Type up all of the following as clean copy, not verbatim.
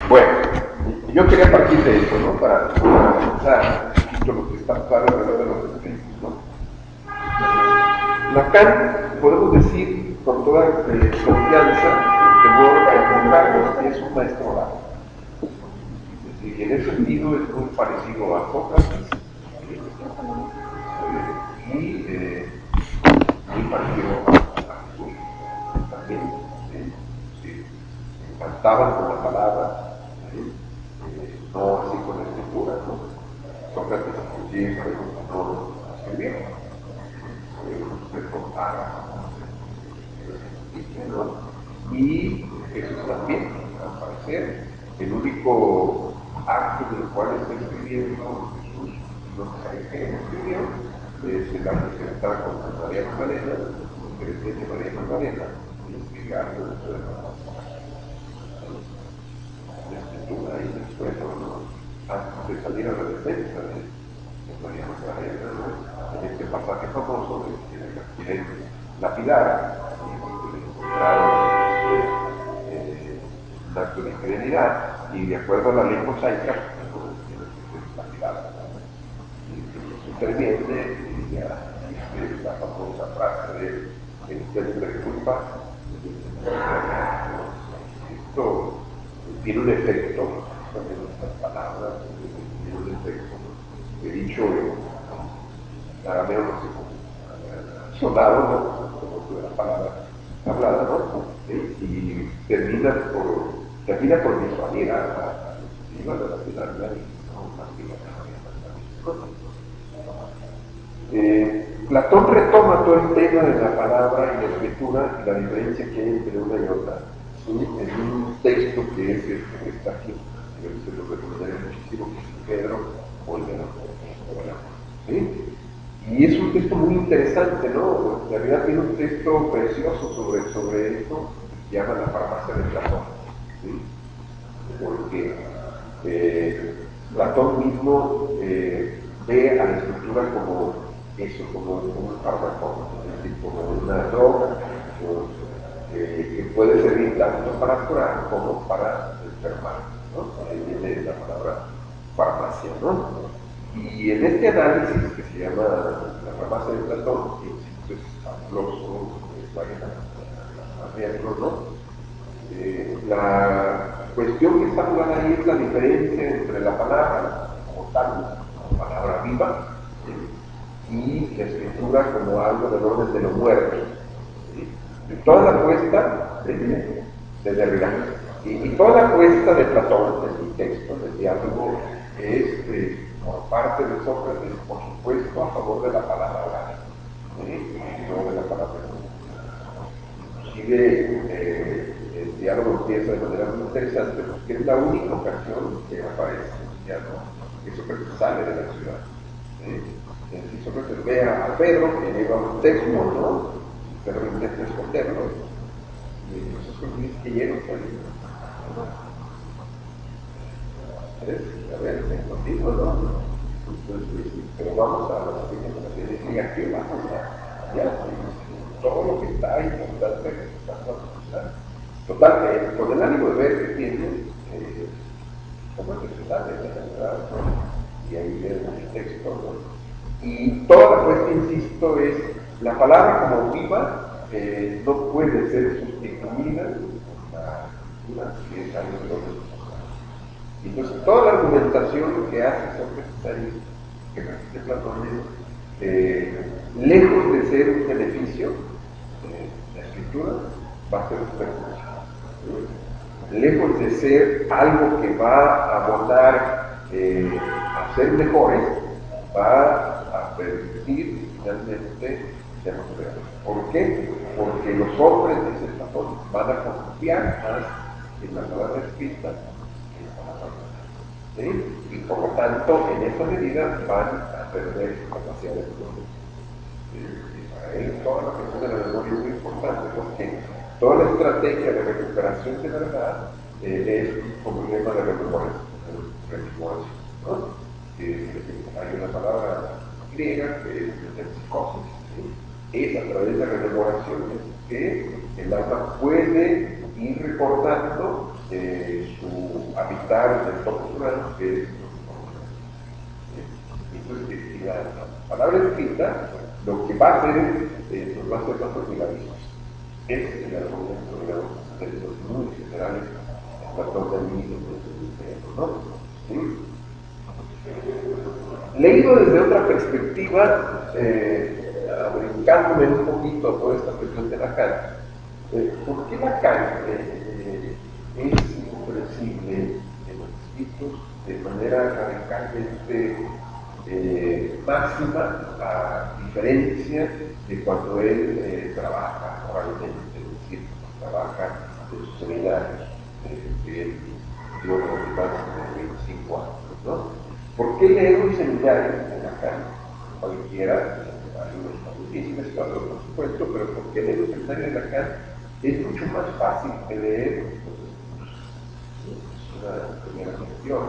Bueno, yo quería partir de esto, ¿no? Para analizar un poquito lo que está pasando alrededor de los escritos, ¿no? Lacan, podemos decir con toda confianza, que no Carlos es un maestro oral. Es decir, y en ese sentido es muy parecido a Sócrates y muy parecido a Jesús también. Sí, cantaban con la palabra, no así con la escritura, ¿no? Sócrates inclusive no escribía, les contaba, ¿no? Y Jesús también, al parecer, el único acto del cual está escribiendo Jesús, no se sabe qué escribió, es el acto que estaba con María Magdalena, que decía que María Magdalena, y escribía algo dentro de la escritura y después, ¿no? Antes de salir a la defensa de María Magdalena, ¿no? En este pasaje famoso de que la quieren lapidar, y encontraron un acto de infidelidad, y de acuerdo a la ley mosaica, lapidada. Y Jesús interviene, y ya la famosa frase de penitencia de culpa. Esto tiene un efecto, también estas palabras, tiene un efecto, he dicho, arameo no sé, sonado, ¿no? Como la palabra hablada, ¿no? Y termina por disuadir a la finalidad Platón retoma todo el tema de la palabra y la escritura y la diferencia que hay entre una y otra, ¿sí? En un texto que es este que está aquí. Yo se lo recomendaré muchísimo, que es Pedro Olvera, ¿sí? Y es un texto muy interesante, ¿no? En realidad tiene un texto precioso sobre esto, que se llama La farmacia de Platón, ¿sí? Porque Platón mismo ve a la escritura como eso, como un fármaco, es decir, como una droga que puede servir tanto para curar como para enfermar, ¿no? Ahí viene la palabra farmacia, ¿no? Y en este análisis que se llama La farmacia de Platón, que es fabuloso, vayan a verlo, ¿no? La cuestión que está jugada ahí es la diferencia entre la palabra como tal, como palabra viva, y la escritura como algo del orden de lo muerto. ¿Sí? Y toda la apuesta de Derrida y toda la apuesta de Platón en mi texto, del diálogo, es por parte de Sócrates, por supuesto, a favor de la palabra oral, y no de la palabra oral. Inclusive el diálogo empieza de manera muy interesante porque es la única ocasión que aparece el diálogo, que Sócrates sale de la ciudad. Si Sócrates ve a Pedro que lleva un texto, ¿no? Pedro intenta esconderlo, y entonces Sócrates dice que lleva un libro. A ver, me contigo, ¿no? Entonces, pero vamos a la siguiente, y aquí vamos ya, todo lo que está importante que está pasando. Total, con el ánimo de ver que tiene, cómo es que se sale de la ciudad, ¿no? Y ahí viene el texto, ¿no? Y toda la cuestión, insisto, es la palabra como viva no puede ser sustituida por la escritura, que es algo de lo que entonces toda la argumentación que hace Sócrates ahí, que repite Platón, lejos de ser un beneficio, la escritura va a ser un perjuicio. Lejos de ser algo que va a abonar a ser mejores, va a permitir finalmente ser mejores. ¿Por qué? Porque los hombres, dice Platón, van a confiar más en la palabra escrita que en la palabra oral. ¿Sí? Y por lo tanto, en esta medida van a perder su capacidad de memoria. Para él, toda la cuestión de la memoria es muy importante porque toda la estrategia de recuperación de verdad es un problema de rememoración, ¿no? Hay una palabra griega que es metempsicosis, ¿sí? Es a través de rememoraciones que el alma puede ir recordando su habitar del todo natural, que es entonces, la palabra escrita lo que va a hacer es, nos va a hacer más olvidadizos. Es el argumento, de los muy generales, Platón del mismo, ¿no? ¿Sí? Leído desde otra perspectiva, brincándome un poquito a toda esta cuestión de Lacan, ¿por qué Lacan es incomprensible en los escritos de manera radicalmente máxima, a diferencia de cuando él trabaja oralmente, es decir, trabaja en sus seminarios, que él dio durante más de 25 años, ¿no? ¿Por qué leer un seminario en Lacan? Cualquiera, hay unos más difíciles que otros, por supuesto, pero ¿por qué leer un seminario en Lacan? Es mucho más fácil que leer es una primera cuestión,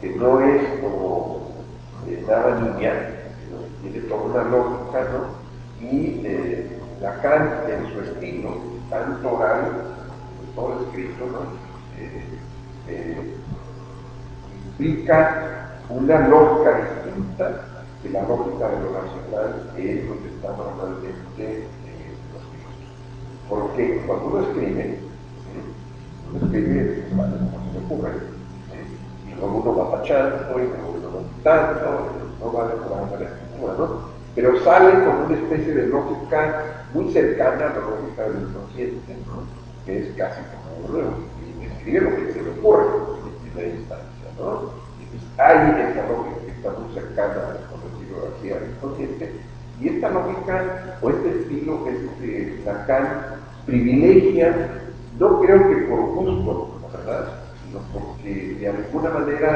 que no es como nada lineal, sino que tiene toda una lógica, ¿no? Y Lacan, en su estilo, tanto oral, todo escrito, ¿no? Implica una lógica distinta de la lógica de lo racional, que es lo que está normalmente en los libros. Porque cuando uno escribe, como se me ocurre, y luego uno va tachando, y luego uno va quitando, no va mejorando la escritura, ¿no? Pero sale con una especie de lógica muy cercana a la lógica del inconsciente, ¿no? Que es casi como uno escribe lo que se le ocurre en primera instancia, ¿no? Hay esta lógica que está muy cercana, por decirlo así, al inconsciente, y esta lógica o este estilo Lacan privilegia, no creo que por gusto, ¿verdad?, sino porque de alguna manera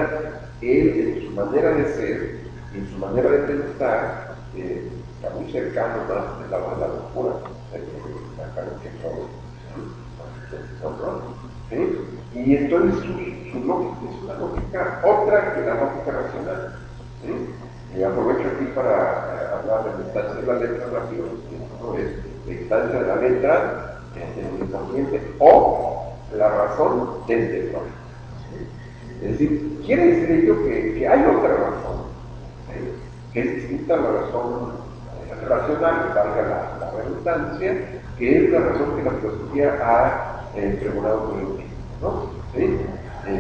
él, en su manera de ser, en su manera de pensar, está muy cercano más del lado de la locura, Lacan que ¿sí? Y entonces su lógica es una lógica otra que la lógica racional. ¿Sí? Y aprovecho aquí para hablar de la instancia de la letra rápido, ¿no? Es la instancia de la letra en el inconsciente o la razón desde el lógico. ¿Sí? Es decir, quiere decir ello que hay otra razón, ¿sí? Que es distinta a la razón racional, valga la redundancia, que es la razón que la filosofía ha pregonado por el tiempo, ¿no? ¿Sí?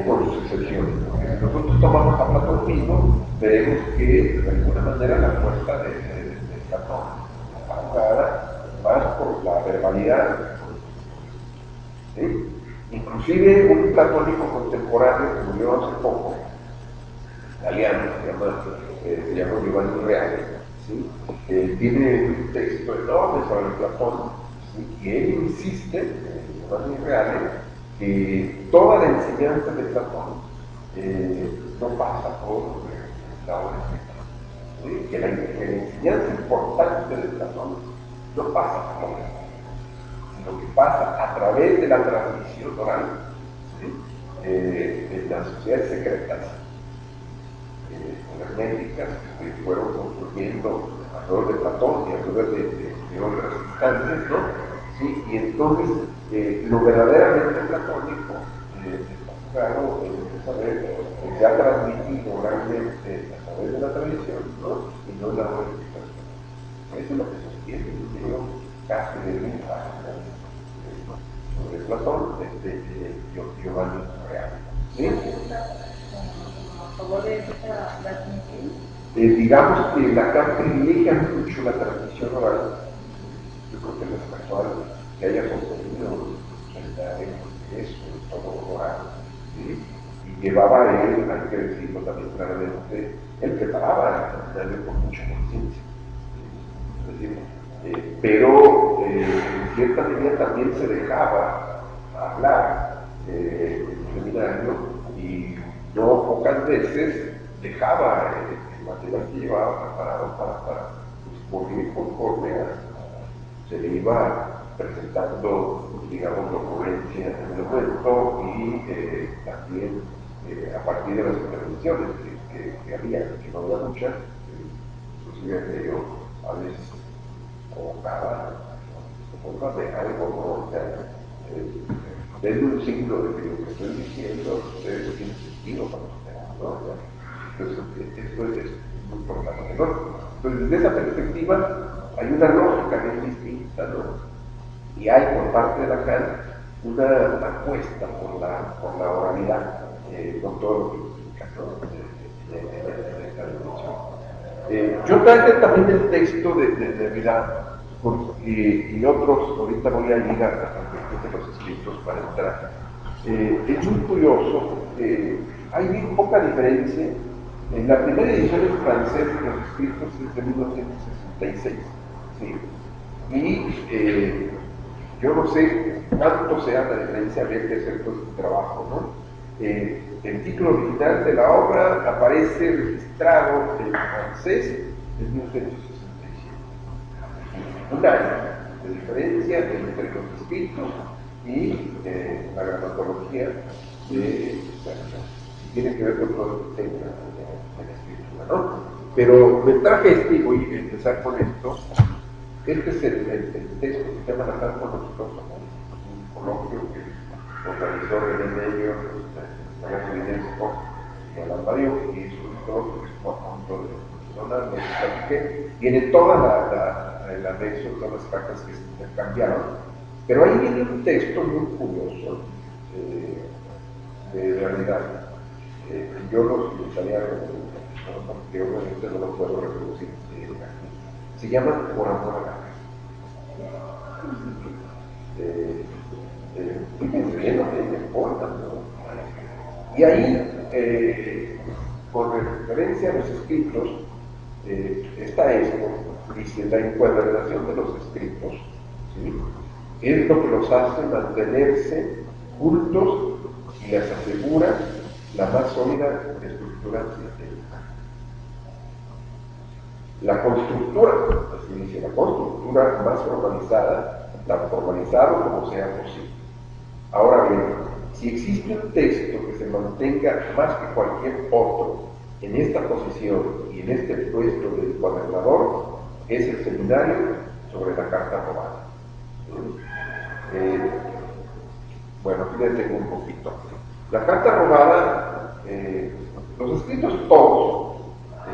Con sus excepciones. Porque si nosotros tomamos a Platón mismo, veremos que de alguna manera la fuerza de Platón está jugada más por la verbalidad, ¿sí? Inclusive un platónico contemporáneo que murió hace poco, italiano, se llama Giovanni Reale, ¿sí? Tiene un texto enorme sobre Platón, ¿sí? Y él insiste, Giovanni Reale, que toda la enseñanza de Platón no pasa por la obra escrita, ¿sí? Que la enseñanza importante de Platón no pasa por la obra escrita, sino que pasa a través de la transmisión oral, ¿sí? En las sociedades secretas, herméticas, que fueron construyendo alrededor de Platón y alrededor de otras instancias, ¿no? ¿Sí? Y entonces lo verdaderamente platónico está claro en saber que se ha transmitido oralmente a través de la tradición, ¿no? Y no en la modificación. Eso es lo que sostiene el libro casi de 1000 páginas sobre Platón, Giovanni Reale. ¿Sí? Digamos que Lacan privilegia mucho la transmisión oral. Yo creo que no es casual que haya contenido eso, todo oral, ¿sí? Y llevaba él, hay que decirlo también claramente, él preparaba el seminario con mucha conciencia, ¿sí? Es decir, pero en cierta medida también se dejaba hablar en el seminario y no pocas veces dejaba el material que llevaba preparado para disponer conforme se le iba presentando, digamos, la ocurrencia en el momento y también a partir de las intervenciones que había, que no había muchas, inclusive yo a veces convocaba de algo, ¿no? O sea, denme un signo de que lo que estoy diciendo ustedes tiene sentido para ustedes, ¿no? Entonces, esto es muy importante, ¿no? Entonces, desde esa perspectiva, hay una lógica bien distinta, ¿no? Y hay por parte de Lacan una apuesta por la oralidad, con todo lo que implica, ¿no? En esta dimensión. Yo traje también el texto de Derrida, y otros, ahorita voy a llegar a los escritos para entrar. Es muy curioso, hay bien poca diferencia. En la primera edición en francés de los escritos es de 1966, ¿sí? Y yo no sé cuánto sea la diferencia, habría que hacer todo este trabajo, ¿no? El título original de la obra aparece registrado en francés en 1967. Un año de diferencia entre los escritos y la gramatología de tiene que ver con todo el tema de la escritura, ¿no? Pero me traje este y voy a empezar con esto. Este es el texto que se llama La Carta con nosotros, un coloquio que organizó René Medio, y Alan Mario, y es un autor que estuvo a punto de funcionar, me platiqué, tiene toda el anexo, todas las cartas que se intercambiaron, pero ahí viene un texto muy curioso de realidad. Yo lo utilizaría, porque obviamente no lo puedo reproducir aquí. Se llama Por amor a la y ahí, con referencia a los escritos, está esto, dice, la encuadernación de los escritos, ¿sí? Es lo que los hace mantenerse juntos y les asegura la más sólida estructura sistémica. La constructura, así dice, la constructura más formalizada, tan formalizado como sea posible. Ahora bien, si existe un texto que se mantenga más que cualquier otro en esta posición y en este puesto del encuadernador, es el seminario sobre la Carta Robada. Bueno, aquí le tengo un poquito. La Carta Robada, los escritos todos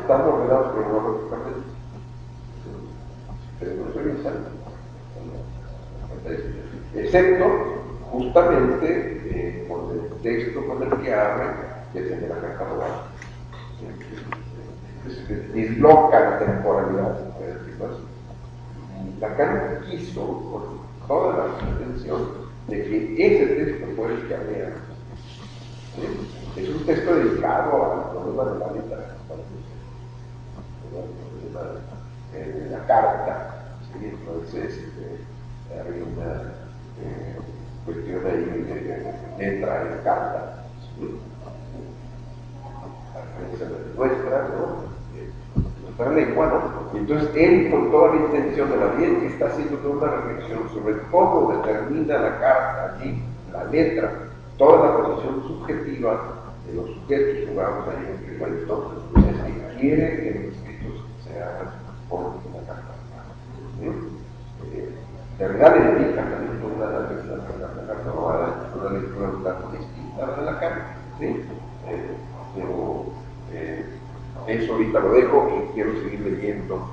están ordenados cronológicamente. Excepto justamente con el texto con el que abre, que es el de la Carta Robada. Disloca la temporalidad, se puede decirlo así. Lacan quiso, con toda la intención, de que ese texto fuera el que abriera. ¿Sí? Es un texto dedicado al problema de la letra, de la carta. ¿Sí? Entonces, hay una cuestión ahí de letra y carta. ¿Sí? Nuestra, ¿no? Nuestra lengua, ¿no? Y entonces él, con toda la intención de la bien, está haciendo toda una reflexión sobre cómo determina la carta allí, la letra, toda la posición subjetiva de los sujetos, jugamos ahí en el cuento, es que quiere que los escritos se hagan por una carta. De verdad le dedica también toda la carta robada, una lectura un tanto distinta a la carta, ¿sí? Pero eso ahorita lo dejo y quiero seguir leyendo,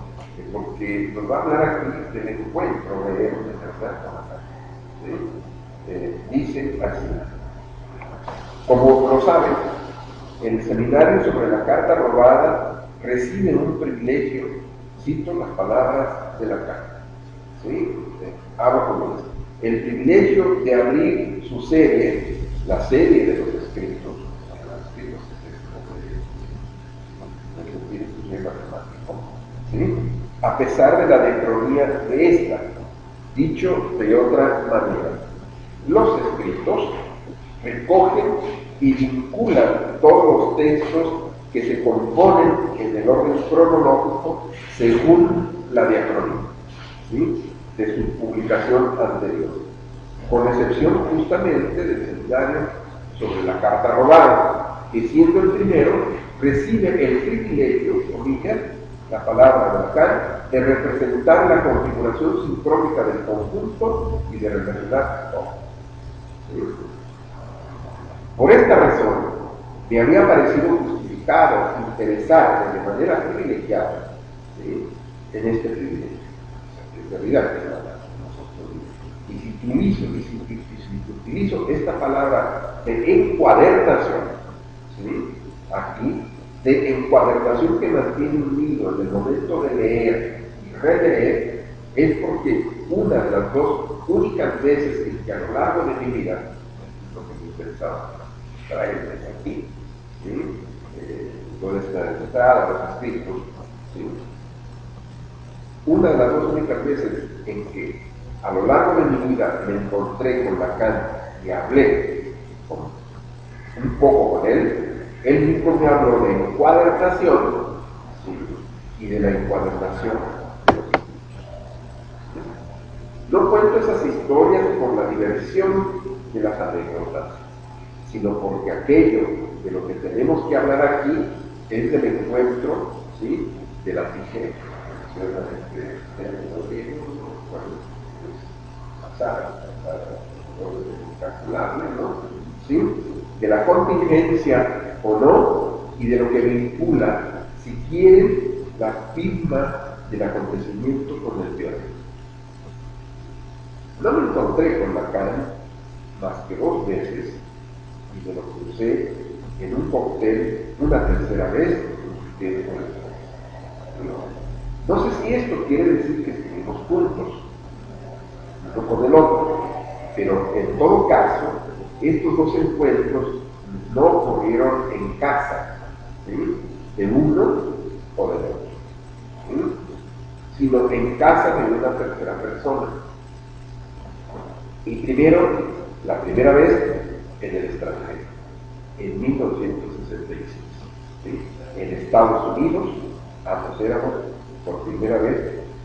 porque nos va a hablar aquí del encuentro de él de verdad con la carta. ¿Sí? Dice así: como lo saben, el seminario sobre la carta robada recibe un privilegio, cito las palabras de la carta, ¿sí? Abro comillas, el privilegio de abrir su serie, la serie de los escritos, ¿sí? A pesar de la diacronía de esta. Dicho de otra manera, los escritos recogen y vinculan todos los textos que se componen en el orden cronológico según la diacronía, ¿sí? De su publicación anterior, con excepción justamente del seminario sobre la carta robada, que siendo el primero, recibe el privilegio, comillas, la palabra de Lacan, de representar la configuración sincrónica del conjunto y de representar todo. ¿sí? Por esta razón, me había parecido justificado interesarme de manera privilegiada, ¿sí?, en este privilegio. En realidad, y si utilizo esta palabra de encuadernación, ¿sí?, aquí, de encuadernación que mantiene unido en el momento de leer y releer, es porque una de las dos únicas veces en que a lo largo de mi vida, lo que yo pensaba traerles aquí, ¿sí?, toda esta entrada, los escritos, ¿sí?, una de las dos únicas veces en que a lo largo de mi vida me encontré con Lacan y hablé un poco con él mismo me habló de encuadernación, ¿sí?, y de la encuadernación de los escritos. No cuento esas historias por la diversión de las anécdotas, sino porque aquello de lo que tenemos que hablar aquí es del encuentro, ¿sí?, de la tijera. Calculable, ¿no? ¿Sí? De la contingencia o no, y de lo que vincula, si quieren, la firma del acontecimiento con el teórico. No me encontré con Lacan más que 2 veces, y me lo crucé en un cóctel una tercera vez. No sé si esto quiere decir que estuvimos juntos, uno con el otro, pero en todo caso, estos 2 encuentros no ocurrieron en casa, ¿sí?, de uno o del otro, ¿sí?, sino en casa de una tercera persona. Y primero, la primera vez en el extranjero, en 1966, ¿sí?, en Estados Unidos, ambos éramos por primera vez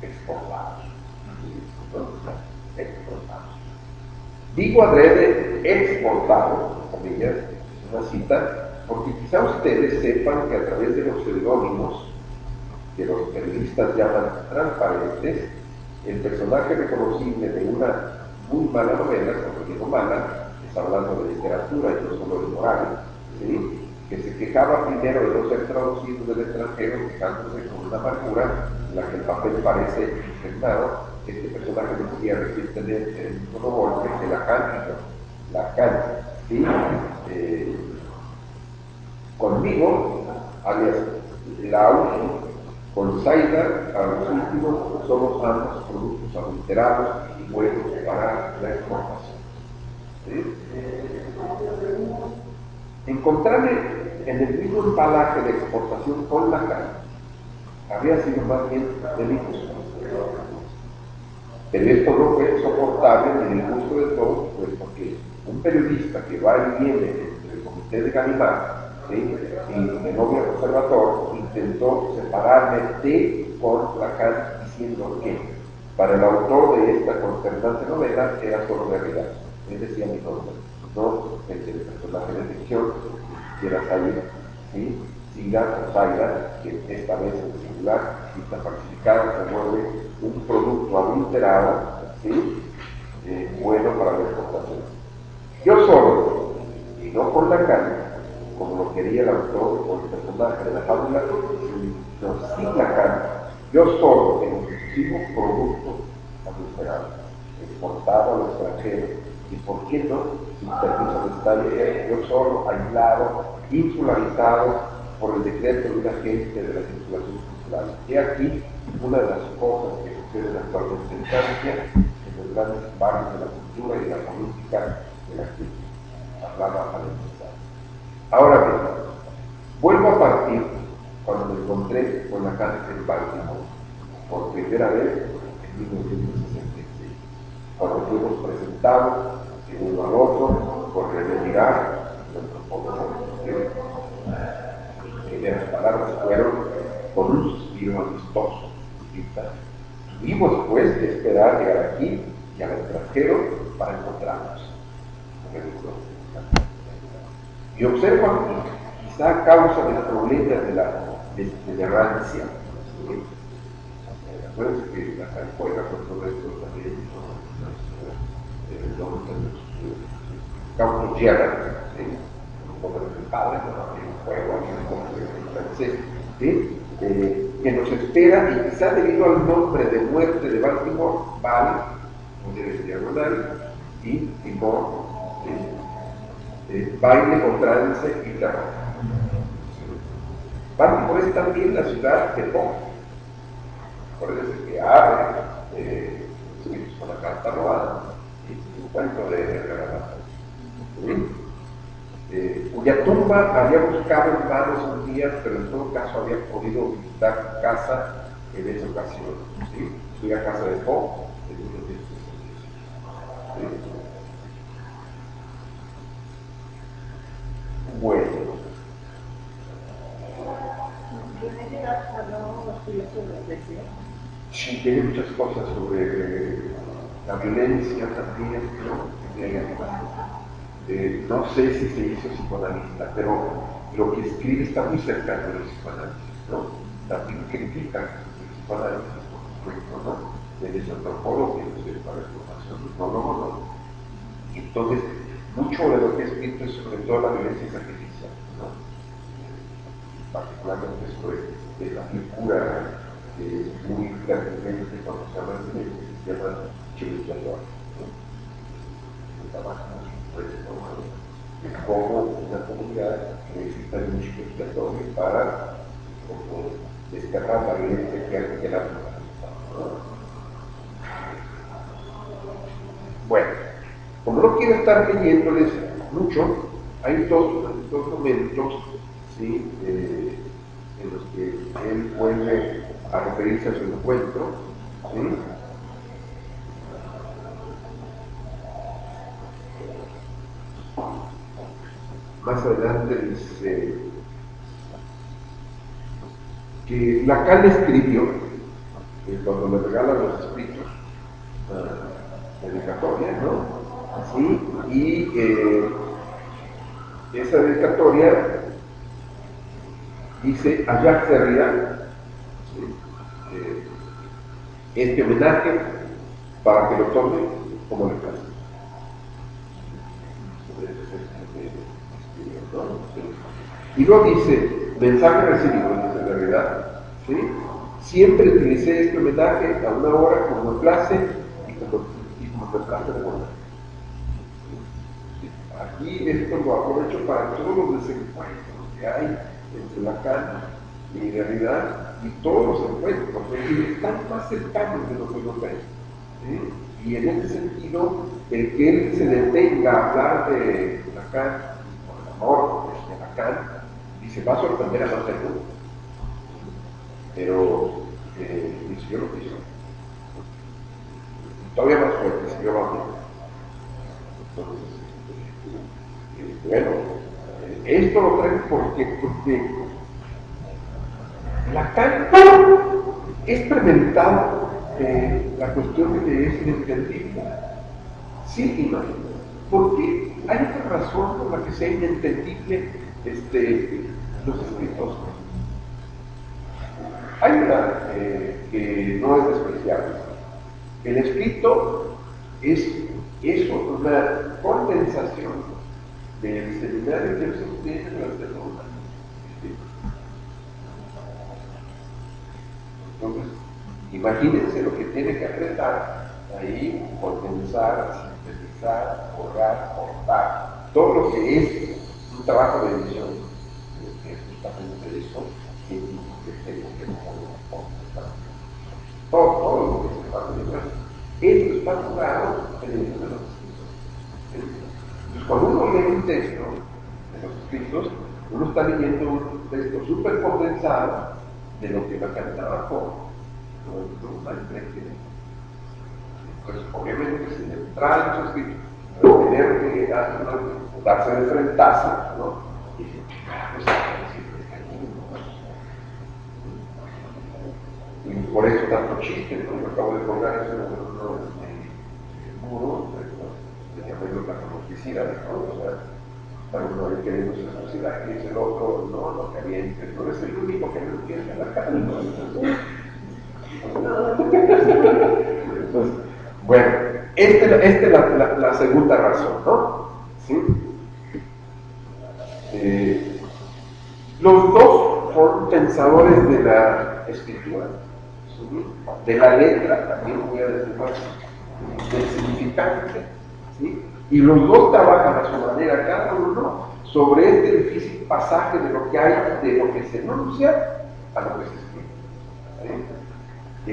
exportados. Exportados. Digo adrede exportado, comillas, es una cita, porque quizá ustedes sepan que a través de los seudónimos que los periodistas llaman transparentes, el personaje reconocible de una muy mala novela, cuando digo mala, está hablando de literatura y no solo de moral, ¿sí?, que se quejaba primero de no ser traducido del extranjero, quejándose con una amargura en la que el papel parece impregnado. Este personaje decía recientemente en un solo golpe que Lacan, ¿sí?, conmigo, alias Lau, con Zaida, a los últimos, somos ambos productos adulterados y buenos para la exportación. ¿Sí? Encontrarme en el mismo embalaje de exportación con Lacan había sido más bien de mi gusto. Pero esto no fue soportable ni el gusto de todos, pues porque un periodista que va y viene entre el comité de Gallimard, ¿sí?, y el novio conservador intentó separarme de con Lacan, diciendo que para el autor de esta consternante novela era solo realidad. Él decía mi nombre, no el del personaje de ficción, que era Zaida, ¿sí?, Siga o Zaida, que esta vez en singular, si está falsificado, se vuelve un producto adulterado, ¿sí?, bueno para la exportación. Yo solo, y no con Lacan, como lo quería el autor o el personaje de la fábula, sino sin Lacan, yo solo en un exclusivo producto adulterado, exportado al extranjero, y por qué no, sin permiso de estancia, yo solo, aislado, insularizado por el decreto de una agencia de la circulación cultural. He aquí una de las cosas que suceden actualmente en Francia, en los grandes barrios de la cultura y de la política de la crítica. Hablaba al empresario. Ahora bien, vuelvo a partir cuando me encontré con Lacan en Baltimore, por primera vez en 1966, cuando fuimos presentados el uno al otro por René Girard, nuestro fotógrafo. Las primeras palabras fueron con un suspiro amistoso. Tuvimos pues que esperar llegar aquí y al extranjero para encontrarnos. Y observo aquí, quizá a causa del problema de la desterrancia. Acuérdense que la juega con todo esto también, cautos llegan, como el padre, ¿no? Hay un juego, hay un juego francés, que nos espera, y quizá debido al nombre de muerte de Baltimore, Val, de diagonal, y Timor, baile con trance y terror. Baltimore es también la ciudad de Poe, por eso es que abre con la carta robada, un cuento de Regalado, cuya tumba había buscado en vanos un día, pero en todo caso había podido visitar su casa en esa ocasión. Fui a casa de Poe en 1960. Bueno. Sí, tiene muchas cosas sobre la violencia también, ¿no? No sé si se hizo psicoanalista, pero lo que escribe está muy cercano de los psicoanálisis, ¿no? También critica el psicoanálisis, por supuesto, ¿no? De ese antropólogo que no sé para la formación del monólogo, ¿no? Entonces, mucho de lo que he escrito es sobre todo la violencia sacrificial, ¿no? Particularmente sobre la figura muy claramente cuando se habla de violencia, se llama chivistador, ¿no? Un trabajo muy fuerte, ¿no? Es como una comunidad que necesita de un chivistador para desterrar la violencia que hay que la vida, ¿no? Bueno, como no quiero estar leyéndoles mucho, hay dos momentos, ¿sí? En los que él vuelve a referirse a su encuentro, ¿sí? Más adelante dice que Lacan escribió, cuando le regalan los escritos, dedicatoria, ¿no? ¿Sí? Y esa dedicatoria dice a Jacques Derrida, ¿sí? Este homenaje para que lo tome como le place. Y luego dice, mensaje recibido, dice Derrida, ¿sí? Siempre utilicé este homenaje a una hora como me place y como me place de volver. Aquí esto lo aprovecho para todos los desencuentros que hay entre Lacan y Derrida, y todos los encuentros, porque están más cercanos de lo que uno cree, ¿sí? Y en ese sentido, el que él se detenga a hablar de Lacan, o del amor de Lacan, dice, va a sorprender a más del mundo. Pero dice, yo lo quiso. Todavía más fuerte, si yo lo amo. Entonces, bueno, esto lo traigo porque Lacan ha experimentado la cuestión de es inentendible. Sí y no. Porque hay otra razón por la que sea inentendible los escritos. Hay una que no es despreciable. El escrito es eso, una condensación del seminario que se obtiene durante los años. Entonces, imagínense lo que tiene que apretar ahí, condensar, sintetizar, borrar, cortar, todo lo que es un trabajo de edición, que es justamente eso, que tengo que condensar. Todo lo que se va a editar. Esto está jugado en el libro de los escritos. Entonces, cuando uno lee un texto de los escritos, uno está leyendo un texto súper condensado de lo que Lacan trabajó. Entonces, obviamente, sin entrar en sus escritos, tener que darse de frentazo, ¿no? Y decir, ¿qué carajo se puede decir de este libro? Y por eso tanto chiste, ¿no? Yo acabo de colgar eso en el muro, de llamarlo la conocidad, ¿no? O sea, para uno ahí queriendo su sociedad, que dice el otro, no que aviente, no es el único que no entiende la cara, ¿no? Entonces, bueno, esta es la segunda razón, ¿no? ¿Sí? Los dos son pensadores de la escritura, ¿sí? De la letra, también voy a decir más, del significante, ¿sí? Y los dos trabajan a su manera, cada uno, sobre este difícil pasaje de lo que hay, de lo que se enuncia a lo que se escribe. ¿Sí?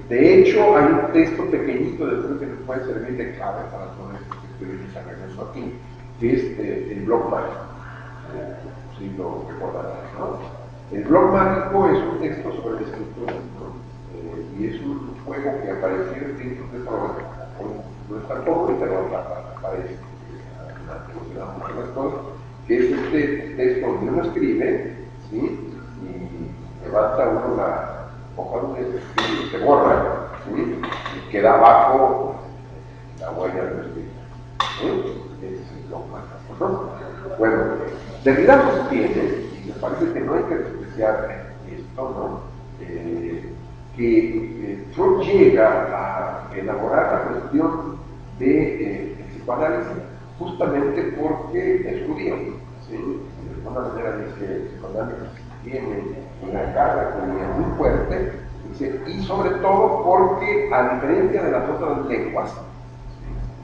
De hecho, hay un texto pequeñito de creo que nos puede servir de clave para todo esto que estoy desarrollando aquí, que es el blog mágico. Si lo recordarán, ¿no? El blog mágico es un texto sobre la escritura, ¿no? Y es un juego que apareció en tiempos de trabajo. No está todo, pero aparece. Muchas cosas, que es este texto donde uno escribe, ¿sí? Y levanta uno la hoja donde se escribe y se borra, ¿sí? Y queda abajo la huella del escrito. ¿Sí? Ese es el blog mágico, ¿no? Bueno, Derrida sostiene, y me parece que no hay que despreciar esto, ¿no? Que Freud llega a elaborar la cuestión de psicoanálisis justamente porque es judío. ¿Sí? De alguna manera dice el psicoanálisis tiene una carga judía muy fuerte, dice, y sobre todo porque, a diferencia de las otras lenguas, ¿sí?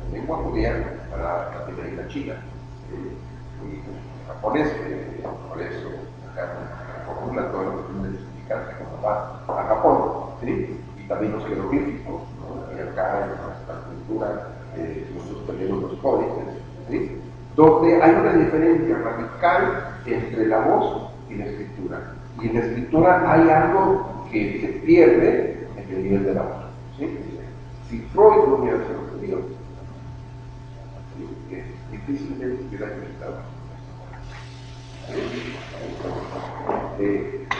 La lengua judía para la China, y japonés, por eso acá formula todo lo que tiene el significante cuando va a Japón, ¿sí? Y también los jeroglíficos, ¿no? Y acá en nuestra cultura nosotros tenemos los códices, ¿sí? Donde hay una diferencia radical entre la voz y la escritura. Y en la escritura hay algo que se pierde en el nivel de la voz, ¿sí? Si Freud no hubiera sido judío, ¿sí? Difícilmente hubiera estado.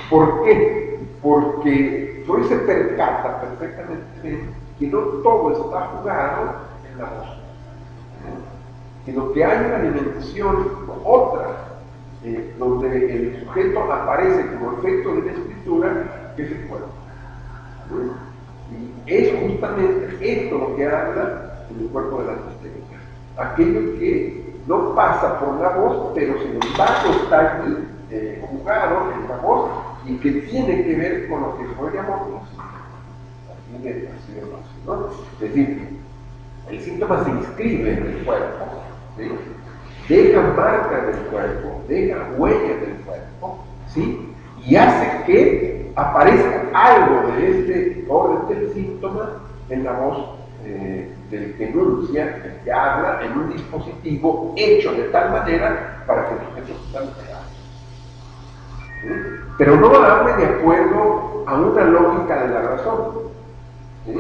¿Por qué? Porque Freud se percata perfectamente que no todo está jugado en la voz, sino que hay una dimensión otra, donde el sujeto aparece como efecto de la escritura, que es el cuerpo. Y es justamente esto lo que habla en el cuerpo de las técnicas, aquello que no pasa por la voz, pero sin embargo está aquí jugado en la voz y que tiene que ver con lo que Freud llamó ¿no? Es decir, el síntoma se inscribe en el cuerpo, ¿sí? Deja marcas del cuerpo, deja huellas del cuerpo, ¿sí? Y hace que aparezca algo de este orden del síntoma en la voz del que enuncia, del que habla, en un dispositivo hecho de tal manera para que el sujeto se salga. ¿Sí? Pero no hable de acuerdo a una lógica de la razón, ¿sí?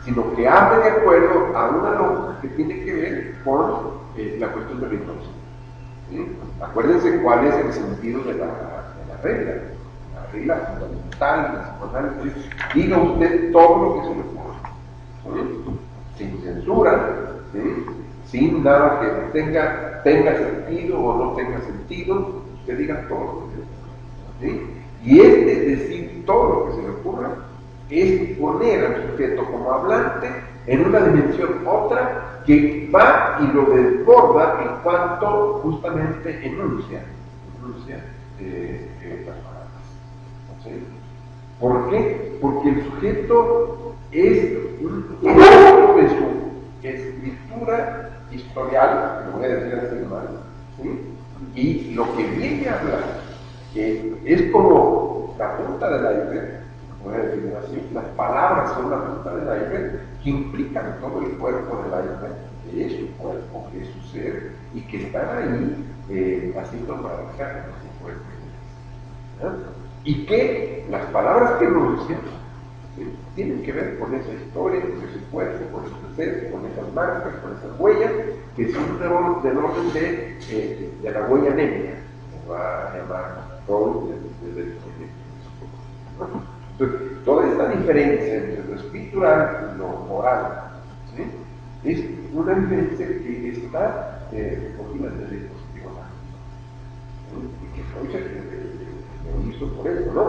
Sino que hable de acuerdo a una lógica que tiene que ver con la cuestión de la hipnosis. ¿Sí? Acuérdense cuál es el sentido de la regla. La regla fundamental, la psicoanálisis, diga usted todo lo que se le ocurra, ¿sí? Sin censura, ¿sí? Sin nada que tenga sentido o no tenga sentido, usted diga todo lo que se le ocurra, ¿sí? Y decir todo lo que se le ocurra es poner al sujeto como hablante en una dimensión otra que va y lo desborda en cuanto justamente enuncia las palabras. ¿Sí? ¿Por qué? Porque el sujeto es dentro de su escritura historial, lo voy a decir así mal, ¿sí? Y lo que viene a hablar es como la punta del iceberg, voy a decirlo así, las palabras son la punta del iceberg que implican todo el cuerpo del iceberg, que es su cuerpo, que es su ser, y que están ahí haciendo marcar su cuerpo. Y que las palabras que enuncian tienen que ver con esa historia, con ese cuerpo, con ese ser, con esas marcas, con esas huellas, que son del orden de la huella anémica, que va a llamar Freud desde el Entonces, toda esta diferencia entre lo espiritual y lo moral, ¿sí? Es una diferencia que está recogida en el dispositivo mágico, y que Freud lo hizo por eso, ¿no?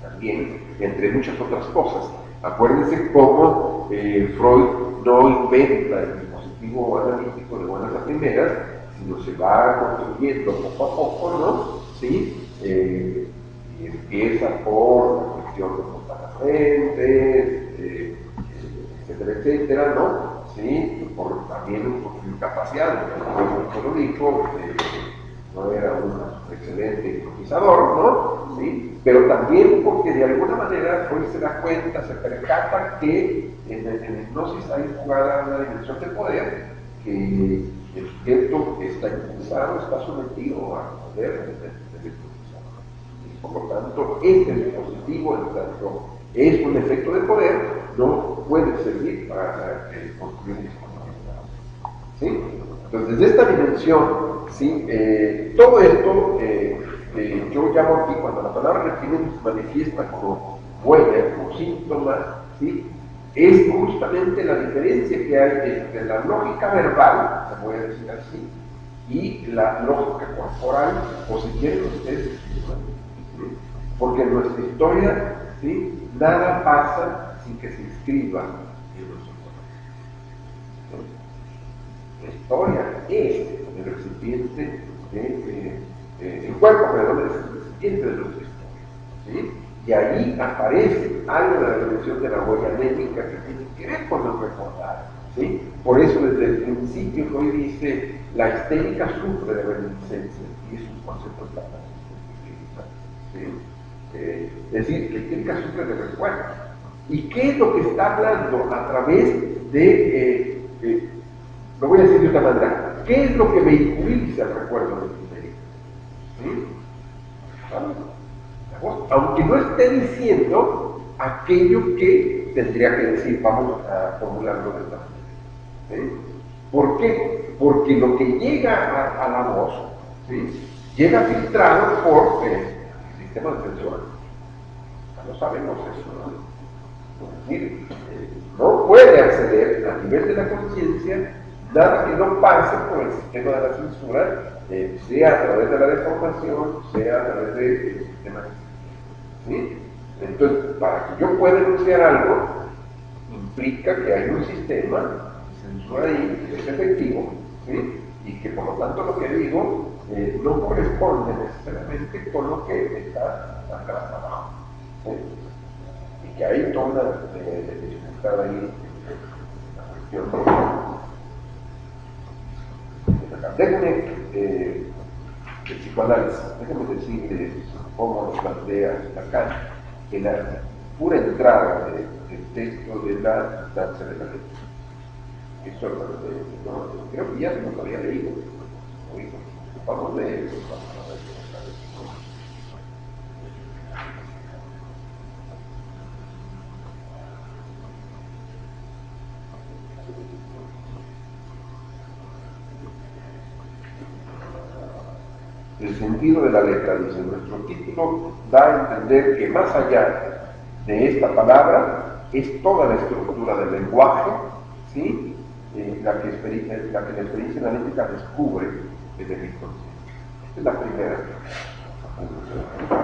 También, entre muchas otras cosas. Acuérdense cómo Freud no inventa el dispositivo dispositivo analítico de buenas a primeras, sino se va construyendo poco a poco, ¿no? ¿Sí? Y empieza por la cuestión de comportamientos, etcétera, etcétera, ¿no? ¿Sí? Por también un incapacidad, como lo dijo, no era un excelente improvisador, ¿no? ¿Sí? Pero también porque de alguna manera hoy se da cuenta, se percata que en la hipnosis hay jugada una dimensión de poder, que el sujeto está impulsado, está sometido al poder del hipnotizador. Y por lo tanto, este dispositivo, en tanto es un efecto de poder, no puede servir para construir dispositivos. ¿Sí? Entonces, desde esta dimensión, ¿sí? Todo esto yo llamo aquí, cuando la palabra refiere se manifiesta como huella, como síntoma, ¿sí? Es justamente la diferencia que hay entre la lógica verbal, se voy a decir así, y la lógica corporal, o si quieren ustedes, ¿sí? Porque en nuestra historia, ¿sí? Nada pasa sin que se inscriba en nuestro corazón. La historia es el recipiente el cuerpo, perdón, es el recipiente de nuestra historia, ¿sí? Y ahí aparece algo de la dimensión de la huella anémica que tiene que ver con el recordar, ¿sí? Por eso desde el principio Freud dice, la histérica sufre de reminiscencia, y es un concepto de la, ¿sí? Es decir, la histérica sufre de recuerdos. ¿Y qué es lo que está hablando a través de, lo voy a decir de otra manera, qué es lo que vehiculiza el recuerdo de la histérica? ¿Sí? Aunque no esté diciendo aquello que tendría que decir, vamos a formularlo de esta manera. ¿Sí? ¿Por qué? Porque lo que llega a la voz, ¿sí? Llega filtrado por el sistema defensor. No sabemos eso, ¿no? Miren, no puede acceder a nivel de la conciencia nada que no pase por el sistema de la censura, sea a través de la deformación, sea a través del sistema. ¿Sí? Entonces, para que yo pueda enunciar algo, implica que hay un sistema de censura ahí que es efectivo, ¿sí? Y que por lo tanto lo que digo no corresponde necesariamente con lo que está acá abajo. ¿Sí? Y que hay toda una dificultad ahí en la cuestión de la déjenme el psicoanálisis, déjenme decirles cómo lo plantea acá, en la pura entrada del texto de la sustancia de la letra. Eso no, creo que ya no lo había leído. Vamos a leer eso. El sentido de la letra, dice, nuestro título da a entender que más allá de esta palabra es toda la estructura del lenguaje, ¿sí? la que la experiencia analítica descubre en el inconsciente. Esta es la primera.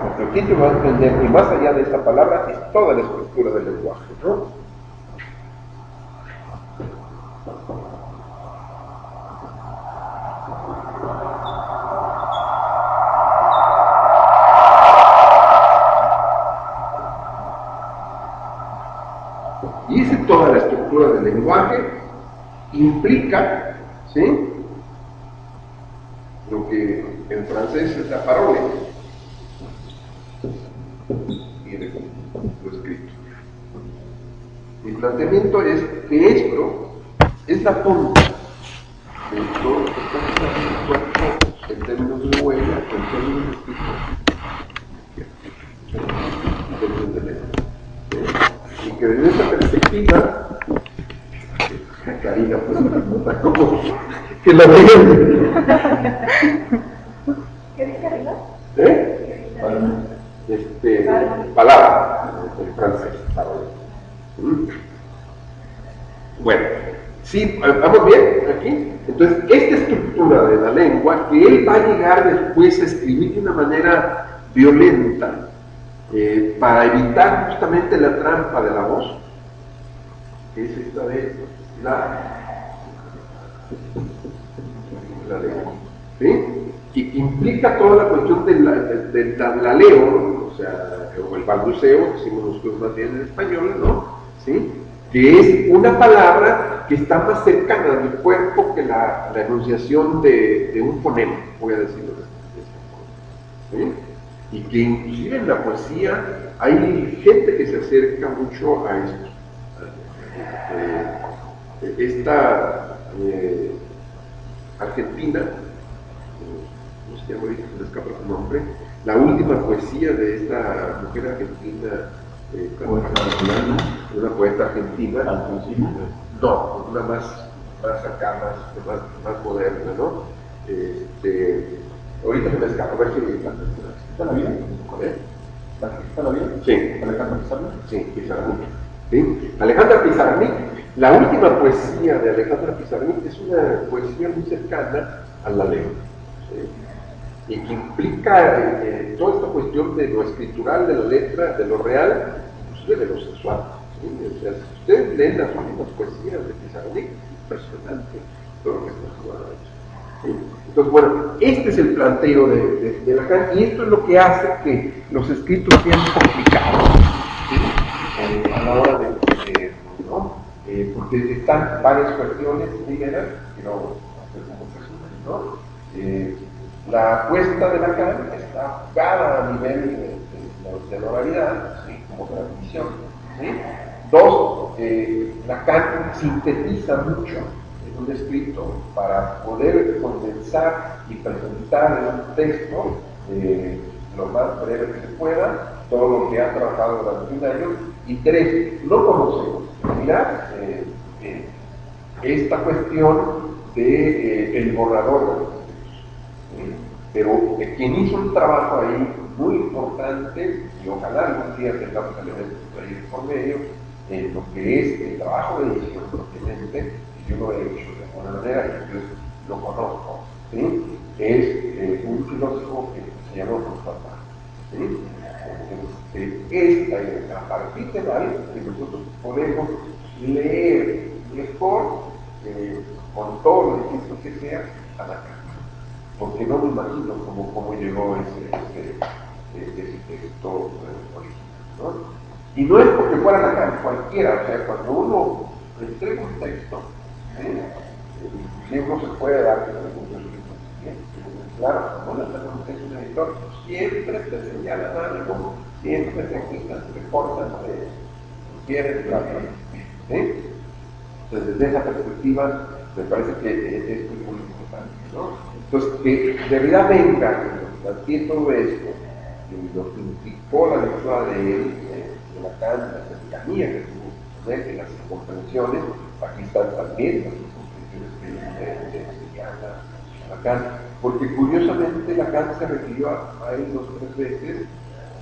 Nuestro título da a entender que más allá de esta palabra es toda la estructura del lenguaje, ¿no? Y ese toda la estructura del lenguaje implica, ¿sí? Lo que en francés es la parole, y lo escrito. Mi planteamiento es que esto es la punta de todo lo que está en el cuerpo en términos de huella, en términos de escrito. Y que desde esa perspectiva, Karina, pues, como que la vean. ¿Qué dice arriba? Palabra, en francés, palabra. Bueno, sí, ¿vamos bien aquí? Entonces, esta estructura de la lengua, que él va a llegar después a escribir de una manera violenta, para evitar justamente la trampa de la voz, que es esta de la La leo. ¿Sí? Y implica toda la cuestión de la leo, o sea, o el balbuceo, decimos nosotros más bien en español, ¿no? ¿Sí? Que es una palabra que está más cercana a mi cuerpo que la enunciación de un fonema, voy a decirlo de esta forma. ¿Sí? Y que inclusive en la poesía hay gente que se acerca mucho a esto. Esta Argentina, ¿cómo se llama ahorita? Se me escapa su nombre, la última poesía de esta mujer argentina, una poeta argentina, no, una más acá, más moderna, ¿no? Ahorita se me escapa, a ver si ¿está la vida? ¿Está la vida? Sí. ¿Alejandra Pizarnik? Sí, Pizarnik. ¿Sí? Alejandra Pizarnik, la última poesía de Alejandra Pizarnik es una poesía muy cercana a la lengua. ¿Sí? Y que implica toda esta cuestión de lo escritural, de la letra, de lo real, inclusive de lo sexual. ¿Sí? O sea, si ustedes leen las últimas poesías de Pizarnik, impresionante todo lo que está jugando hecho. ¿Sí? Entonces, bueno, este es el planteo de Lacan, y esto es lo que hace que los escritos sean complicados, ¿sí? A la hora de ¿no? Porque están varias cuestiones primeras, que no hacer como resumen, ¿no? La apuesta de Lacan está jugada a nivel de la oralidad, ¿sí? Como transmisión, ¿sí? Dos, Lacan sintetiza mucho en un escrito para poder condensar y presentar en un texto lo más breve que se pueda todo lo que ha trabajado durante un año. Y tres, no conocemos mira esta cuestión de el borrador de los textos, pero quien hizo un trabajo ahí muy importante, y ojalá algún día tengamos elementos ahí por medio, en lo que es el trabajo de edición propiamente, yo lo he hecho de alguna manera, y entonces lo conozco, ¿sí? Es un filósofo que se llama Constantino, ¿sí? Es a partir de ahí que nosotros podemos leer mejor, con todo lo difícil que sea, a la carta, porque no me imagino cómo llegó ese texto original, ¿no? Y no es porque fuera Lacan, cualquiera, o sea, cuando uno entrega un texto, inclusive uno se puede dar que claro, cuando uno está en un texto de un editor, siempre te señalan algo, siempre te quitan, te cortan, te quieren, ¿sí? Entonces, desde esa perspectiva, me parece que es muy importante, ¿no? Entonces, que de verdad venga, que nos plantee todo esto, y lo que implicó la lectura de él, de Lacan, la cercanía que tuvo con él, de las incomprensiones, aquí están también las incomprensiones que señala Lacan, porque curiosamente Lacan se refirió a él 2 o 3 veces,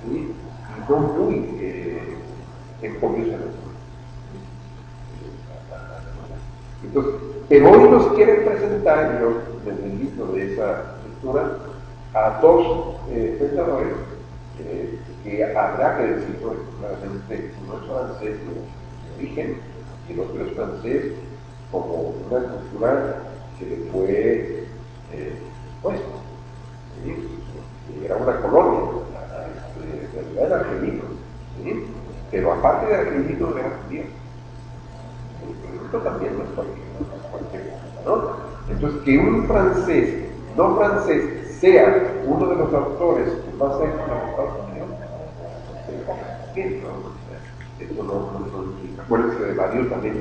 ¿sí? Y no muy curiosamente. Entonces, pero hoy nos quieren presentar, yo desde el libro de esa lectura, a 2 pensadores que habrá que decirlo claramente, uno es francés de origen y el otro es francés como una cultura que le fue puesto, ¿sí? Era una colonia, era argelino, ¿sí? Pero aparte de argelino era judío. Esto también no es cualquier cosa, ¿no? Entonces, que un francés, no francés, sea uno de los autores que más ha hecho en los Estados Unidos, esto no significa. Acuérdense de Badiou también,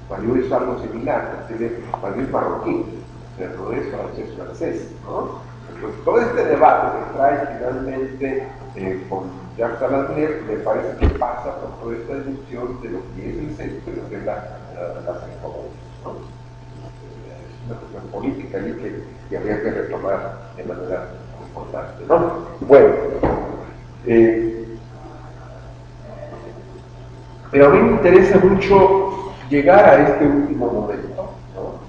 Badiou es algo similar, Badiou es marroquí, o sea, no es francés, ¿no? Entonces, todo este debate que trae finalmente con Jacques Saladner, me parece que pasa por toda esta discusión de lo que es el centro y lo que es la psicología, ¿no? Es una cuestión política ahí que habría que retomar de manera importante, ¿no? Bueno, pero a mí me interesa mucho llegar a este último momento, ¿no?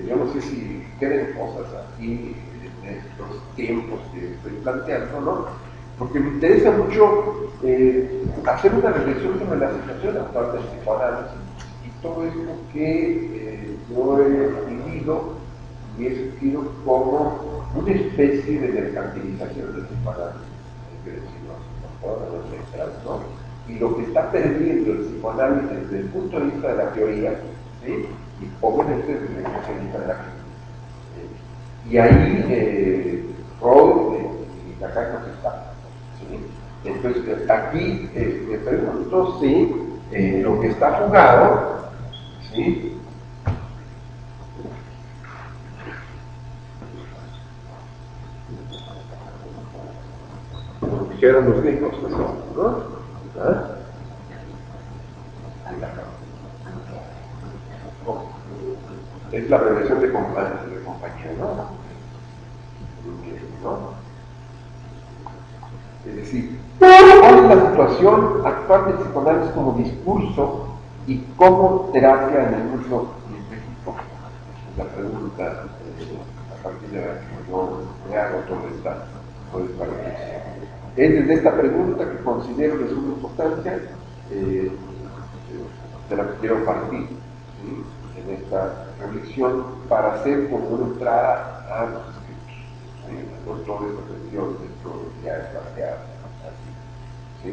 Yo no sé si queden cosas aquí en estos tiempos que estoy planteando, ¿no? Porque me interesa mucho hacer una reflexión sobre la situación actual del psicoanálisis todo esto que yo he vivido y he sentido como una especie de mercantilización del psicoanálisis, hay que decirlo con todas las letras, ¿no? Y lo que está perdiendo el psicoanálisis desde el punto de vista de la teoría, ¿sí? Y obviamente desde el punto de vista de la clínica. Y ahí Freud y Lacan nos está. ¿Sí? Entonces, aquí me pregunto si lo que está jugado, ¿sí? Como dijeron los griegos, pues, ¿no? ¿Ah? Es la abreviación de compañía, ¿no? Es decir, ¿cuál es la situación actual del psicoanálisis como discurso y como terapia en el mundo y en México? La pregunta a partir de la que yo me hago toda esta reflexión. Es desde esta pregunta que considero de suma importancia de la que quiero partir, ¿sí? En esta reflexión para hacer como una entrada a los escritos, ¿sí? Por toda esta cuestión de esto ya es planteado, ¿sí?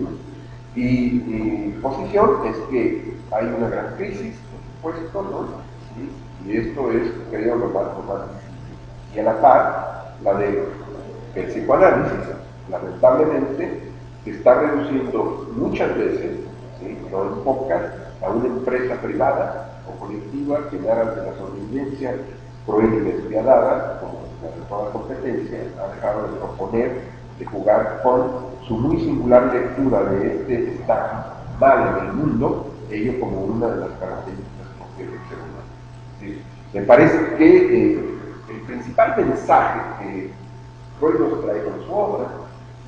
Y mi posición es que hay una gran crisis, por supuesto, ¿no? ¿Sí? Y esto es, creo, lo más visible. Y a la par, la de el psicoanálisis, lamentablemente, se está reduciendo muchas veces, ¿sí? No en pocas, a una empresa privada o colectiva que en aras de la sobrevivencia cruel y despiadada, como la de toda competencia, ha dejado de proponer, de jugar con su muy singular lectura de este estar mal en el mundo, ello como una de las características que tiene el ser humano. ¿Sí? Me parece que el principal mensaje que Freud nos trae con su obra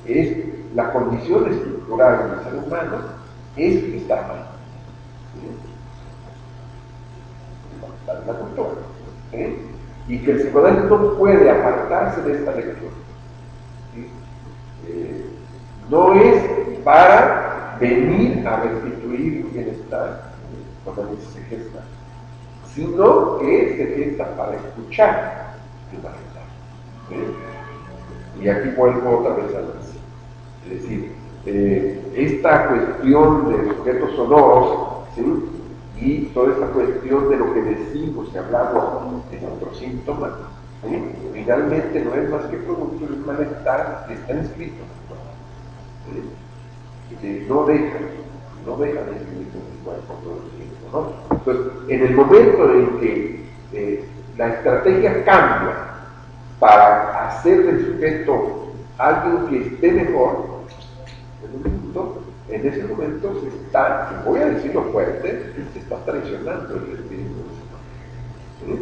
es la condición estructural del ser humano es estar mal. La cultura, ¿sí? Y que el psicoanálisis no puede apartarse de esta lectura, ¿sí? No es para venir a restituir el bienestar cuando se gesta, sino que se gesta para escuchar el bienestar, ¿sí? Y aquí vuelvo otra vez a la base. Es decir, esta cuestión de sujetos sonoros, ¿sí? Y toda esta cuestión de lo que decimos y hablamos en nuestros síntomas, ¿sí? Finalmente no es más que producto de un malestar que está escrito, ¿sí? Que no deja de escribir su cuerpo todo el tiempo, ¿no? Entonces, en el momento en que la estrategia cambia para hacer del sujeto alguien que esté mejor en ese momento se está, y voy a decirlo fuerte, se está traicionando el espíritu, ¿sí?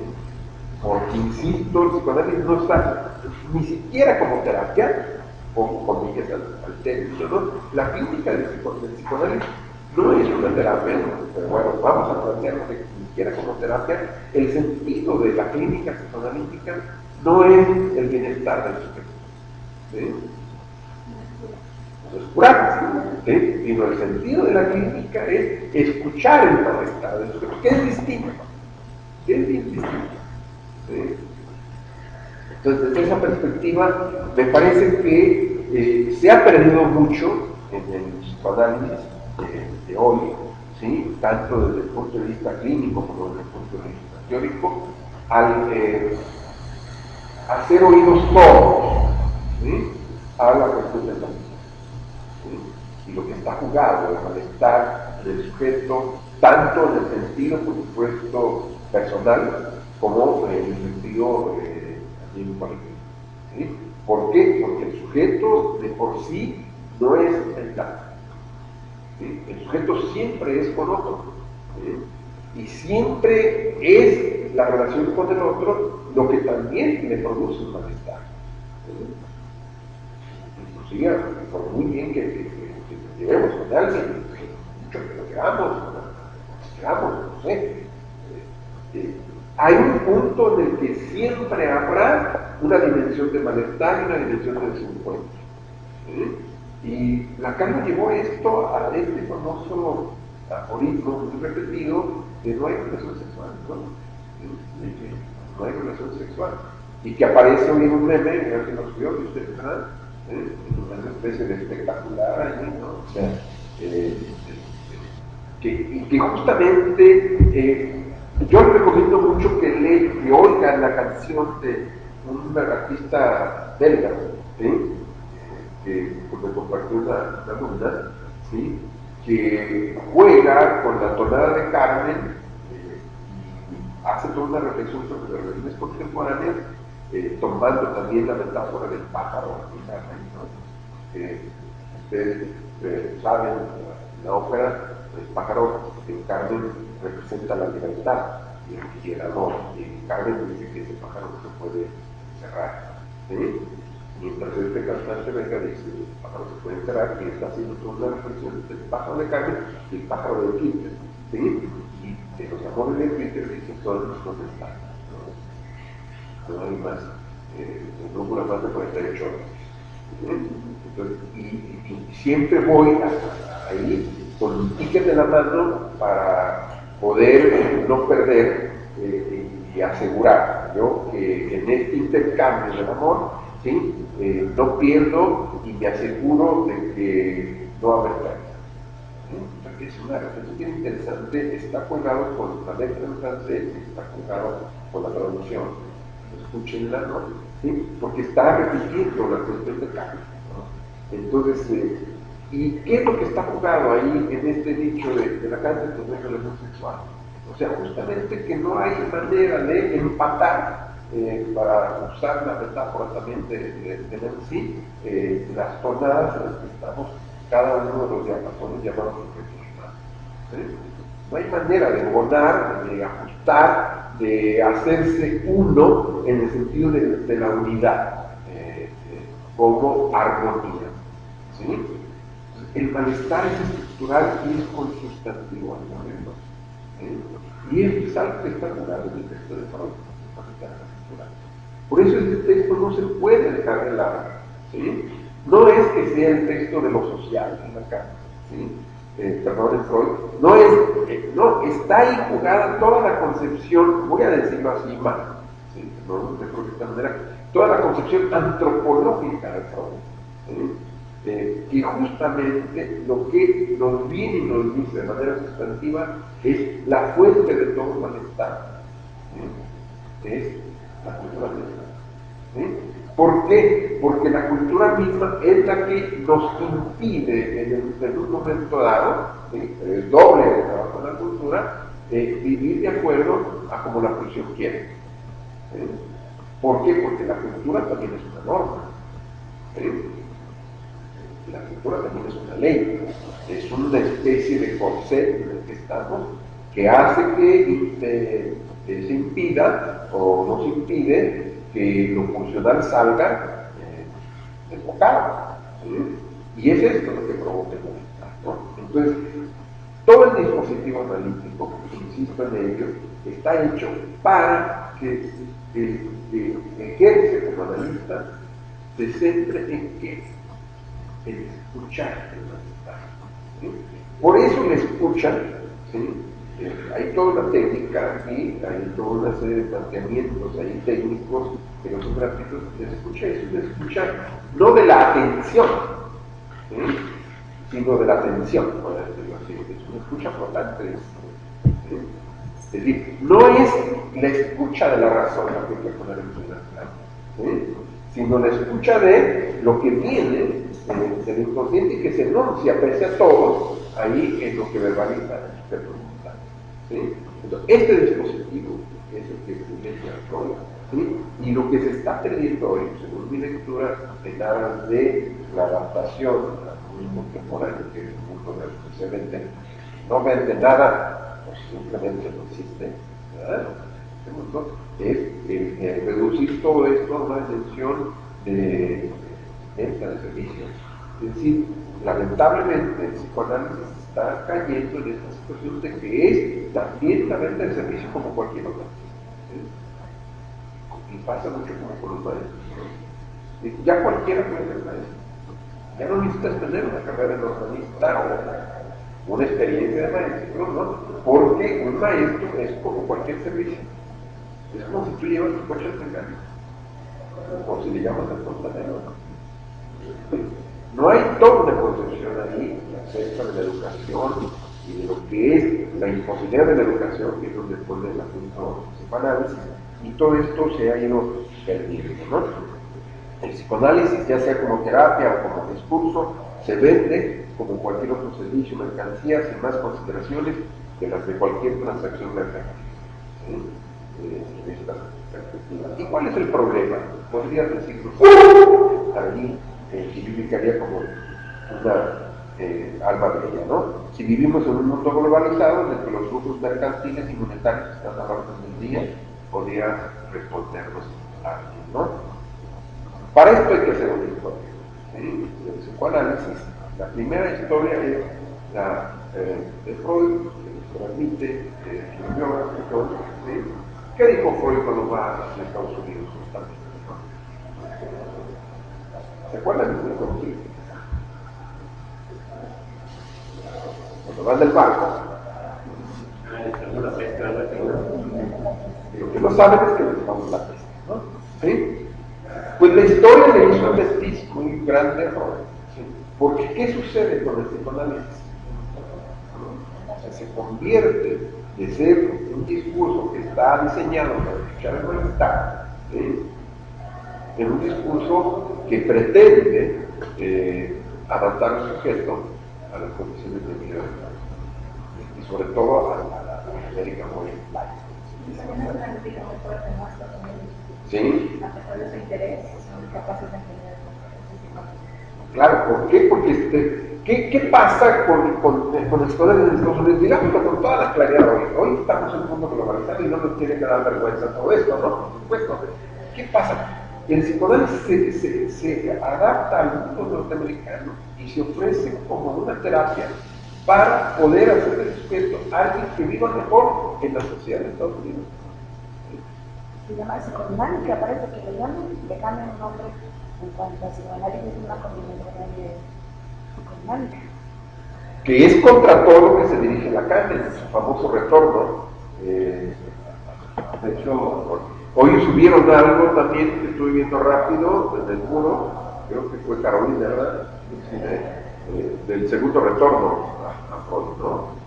Porque insisto, el psicoanálisis no está ni siquiera como terapia, o comillas al término, ¿no? La clínica del psicoanálisis no es una terapia, ¿no? Pero bueno, vamos a plantearlo ni siquiera como terapia. El sentido de la clínica psicoanalítica no es el bienestar del sujeto, ¿sí? No es curar, ¿sí? Sino el sentido de la clínica es escuchar el malestar del sujeto, que es distinto, que es bien distinto, ¿sí? Entonces, desde esa perspectiva, me parece que se ha perdido mucho en el psicoanálisis de hoy, ¿sí? Tanto desde el punto de vista clínico como desde el punto de vista teórico, al hacer oídos sordos, ¿sí? A la cuestión de la vida, ¿sí? Y lo que está jugado, el malestar del sujeto, tanto en el sentido, por supuesto, personal, como en el sentido también colectivo, ¿sí? ¿Por qué? Porque el sujeto de por sí no es mental, ¿sí? El sujeto siempre es con otro, ¿sí? Y siempre es la relación con el otro lo que también le produce un malestar, ¿sí? Inclusive, por muy bien que llevemos con alguien, mucho que lo queramos, no sé, hay un punto en el que siempre habrá una dimensión de malestar y una dimensión de desencuentro, ¿sí? Y Lacan llevó esto a este famoso aforismo muy repetido no hay relación sexual, ¿no? No hay relación sexual. Y que aparece hoy en un meme, ya que nos vio, que ustedes saben, una especie de espectacular ahí, ¿no? O sea, que justamente yo les recomiendo mucho que oigan la canción de un artista belga, ¿sí? Que me compartió una alumna, ¿sí? Que juega con la tonada de Carmen y hace toda una reflexión sobre las religiones contemporáneas, tomando también la metáfora del pájaro y Carmen, ¿no? Ustedes saben, la ópera, el pájaro en Carmen representa la libertad y el amor, y Carmen dice que ese pájaro no se puede cerrar, ¿sí? Mientras este cantante venga dice, el pájaro se puede enterrar, y está haciendo toda una reflexión entre el pájaro de Carmen y el pájaro de Twitter, ¿sí? Y de los amores de Twitter dicen todos los están, no hay más, no dura más de 48 horas. ¿Sí? Entonces, y siempre voy ahí con un ticket de la mano para poder no perder y asegurar yo que en este intercambio del amor, ¿sí? No pierdo y me aseguro de que no va a haber pérdida. ¿Sí? Es una reflexión bien interesante, está colgado con la letra en francés, está colgado con la traducción. Escúchenla, ¿no? ¿Sí? Porque está repitiendo la cuestión de cambio, ¿no? Entonces, ¿y qué es lo que está jugado ahí en este dicho de la cárcel de relación sexual? O sea, justamente que no hay manera de empatar, para usar la metáfora también de Nancy, las tonadas en las que estamos cada uno de los diapasones llamados ¿sí? No hay manera de abonar, de ajustar, de hacerse uno en el sentido de la unidad, como armonía. ¿Sí? El malestar es estructural y es consustantivo al momento. Y esto es algo que está jugado en el texto de Freud. Por eso este texto no se puede dejar de lado. ¿Sí? No es que sea el texto de lo social en la carta, ¿sí? Perdón, en Freud, no, está ahí jugada toda la concepción, voy a decirlo así mal, ¿sí? No de Freud de esta manera, toda la concepción antropológica de Freud, ¿sí? Que justamente lo que nos viene y nos dice de manera sustantiva es la fuente de todo malestar, ¿sí? Es la cultura misma. ¿Sí? ¿Por qué? Porque la cultura misma es la que nos impide en un momento dado, ¿sí? Es doble el trabajo de la cultura, vivir de acuerdo a como la función quiere. ¿Sí? ¿Por qué? Porque la cultura también es una norma. ¿Sí? La cultura también es una ley, es una especie de corset en el que estamos que hace que se impida o no se impide que lo funcional salga desbocado. ¿Sí? Y es esto lo que provoca el malestar, ¿no? Entonces, todo el dispositivo analítico, insisto en ello, está hecho para que el ejerce como analista se centre en qué, en escuchar el malestar. ¿Sí? Por eso la escucha, ¿sí? Hay toda una técnica aquí, hay toda una serie de planteamientos ahí técnicos que no son gratuitos. La escucha es una escucha no de la atención, ¿sí? Sino de la atención, por decirlo así. Es una escucha flotante. ¿Sí? Es decir, no es la escucha de la razón la que hay que poner en primer plano, ¿sí? Sino la escucha de lo que viene del inconsciente y que se enuncia pese a todo ahí en lo que verbaliza el sujeto mental. ¿Sí? Entonces, este dispositivo es el que privilegia el Freud, ¿sí? Y lo que se está perdiendo hoy, según mi lectura, en aras de la adaptación al mundo contemporáneo, que es el mundo de lo que se vende, no vende nada, pues simplemente no existe, ¿verdad? Este mundo es reducir todo esto a una dimensión de venta de servicios. Es decir, lamentablemente el psicoanálisis está cayendo en esta situación de que es también la venta de servicio como cualquier otra. ¿Sí? Y pasa mucho como con los maestros, ¿no? Ya cualquiera puede ser maestro. Ya no necesitas tener una carrera de normalista una experiencia de maestro, ¿no? Porque un maestro es como cualquier servicio. Es como si tú llevas tu coche al mecánico, o si le llamas al fontanero. No hay toda una concepción ahí acerca de la educación y de lo que es la imposibilidad de la educación, que es donde pone el asunto del psicoanálisis, y todo esto se ha ido perdiendo, ¿no? El psicoanálisis, ya sea como terapia o como discurso, se vende como cualquier otro servicio, mercancía, sin más consideraciones que las de cualquier transacción mercantil. ¿Sí? En esta perspectiva. ¿Y cuál es el problema? Podrías decirlo allí, tipificaría como una alma bella, ¿no? Si vivimos en un mundo globalizado en el que los grupos mercantiles y monetarios están a la orden del día, podrías respondernos a alguien, ¿no? Para esto hay que hacer una historia. ¿Sí? El psicoanálisis, la primera historia es la de Freud, que nos transmite su biógrafo, ¿sí? ¿Qué dijo Freud cuando va a Estados Unidos justamente? ¿Se acuerdan de ese conflicto? Cuando van del barco, lo que no saben es que les vamos la peste, ¿no? ¿Sí? Pues la historia le hizo un desliz muy grande a Freud. ¿Sí? Porque ¿qué sucede con el psicoanálisis? O sea, se convierte de ser un discurso que está diseñado para escuchar el malestar, ¿sí? En un discurso que pretende adaptar al sujeto a las condiciones de vida y sobre todo a la América Oriental. ¿Sí? A pesar de su interés, son capaces de entender. Claro, ¿por qué? Porque ¿qué pasa con el psicoanálisis en Estados Unidos? Digámoslo con toda la claridad hoy. Hoy estamos en un mundo globalizado y no nos tiene que dar vergüenza todo esto, ¿no? Por supuesto. ¿Qué pasa? El psicoanálisis se adapta al mundo norteamericano y se ofrece como una terapia para poder hacer del sujeto alguien que viva mejor en la sociedad de Estados Unidos. Se llama psicodinámica, parece que le cambian un nombre en cuanto a psicoanálisis, es una combinación de psicodinámica. Que es contra todo lo que se dirige Lacan en su famoso retorno. De hecho, hoy subieron algo también que estoy viendo rápido en el muro, creo que fue Carolina, ¿verdad? Del segundo retorno a Freud, ¿no?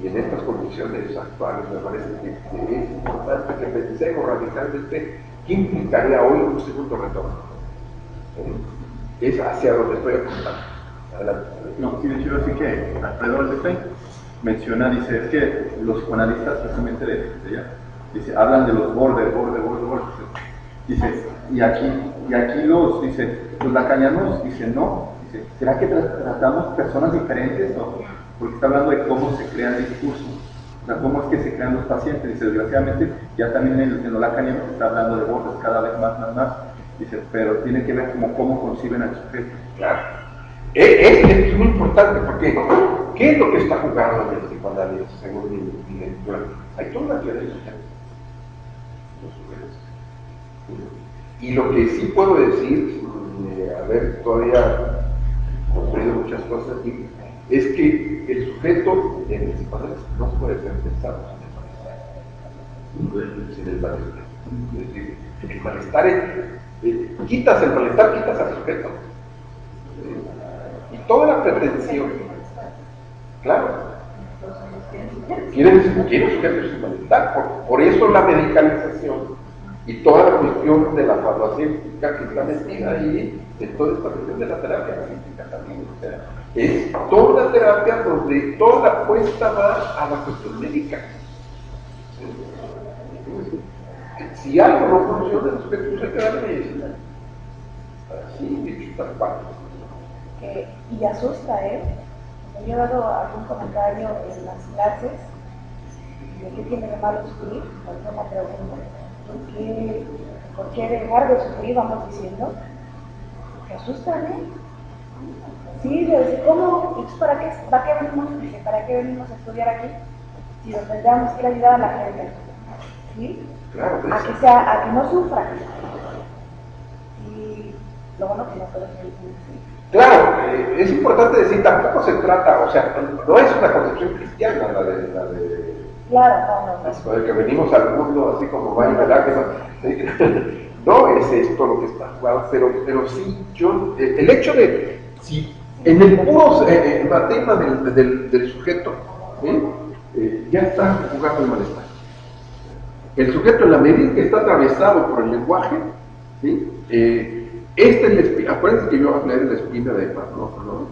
Y en estas condiciones actuales me parece que es importante que pensemos radicalmente qué implicaría hoy un segundo retorno. Es hacia donde estoy apuntando. Adelante. No, sí, de hecho, sí que Alfredo Albestein menciona, dice, es que los psicoanalistas, precisamente de ella, dice, hablan de los bordes. Dice, y aquí los lacanianos dicen, no, dice, ¿será que tratamos personas diferentes? No, porque está hablando de cómo se crea el discurso, o sea, cómo es que se crean los pacientes. Dice, desgraciadamente, ya también en lo lacaniano se está hablando de bordes cada vez más. Dice, pero tiene que ver como cómo conciben al sujeto. Claro. Es muy importante porque ¿qué es lo que está jugando en el psicoanálisis según mi lectura? Hay toda una teoría social. Y lo que sí puedo decir, sin haber todavía construido muchas cosas aquí, es que el sujeto en el psicoanálisis no puede ser pensado sin el malestar. Es decir, el malestar quitas el malestar, quitas al sujeto. Y toda la pretensión, claro, quieren sujetos sin malestar. Por eso la medicalización y toda la cuestión de la farmacéutica que está metida ahí, en toda esta cuestión de la terapia analítica también. O sea, es toda una terapia donde toda la apuesta va a la cuestión médica. Si algo no funciona, los sujetos hay que darle medicina. Así, dicho tal cual. Y asusta, me he dado algún comentario en las clases de qué tiene de malo sufrir, por eso me pregunto, ¿por qué dejar de sufrir, vamos diciendo? ¿Te asustan, Sí, ¿cómo? ¿Para qué venimos a estudiar aquí? Si nos tendríamos que ayudar a la gente, ¿sí? Claro, a que no sufran. Y lo bueno que no puede ser. Claro, es importante decir, tampoco se trata, o sea, no es una concepción cristiana la de Claro, no. que venimos al mundo así como baño de lágrimas. ¿Sí? No es esto lo que está jugado, pero sí, el hecho de, si en el puro tema del sujeto, ¿sí? Ya está jugando el malestar. El sujeto, en la medida que está atravesado por el lenguaje, ¿sí? Esta es la espina. Acuérdense que yo hablé de la espina de Pablo, ¿no?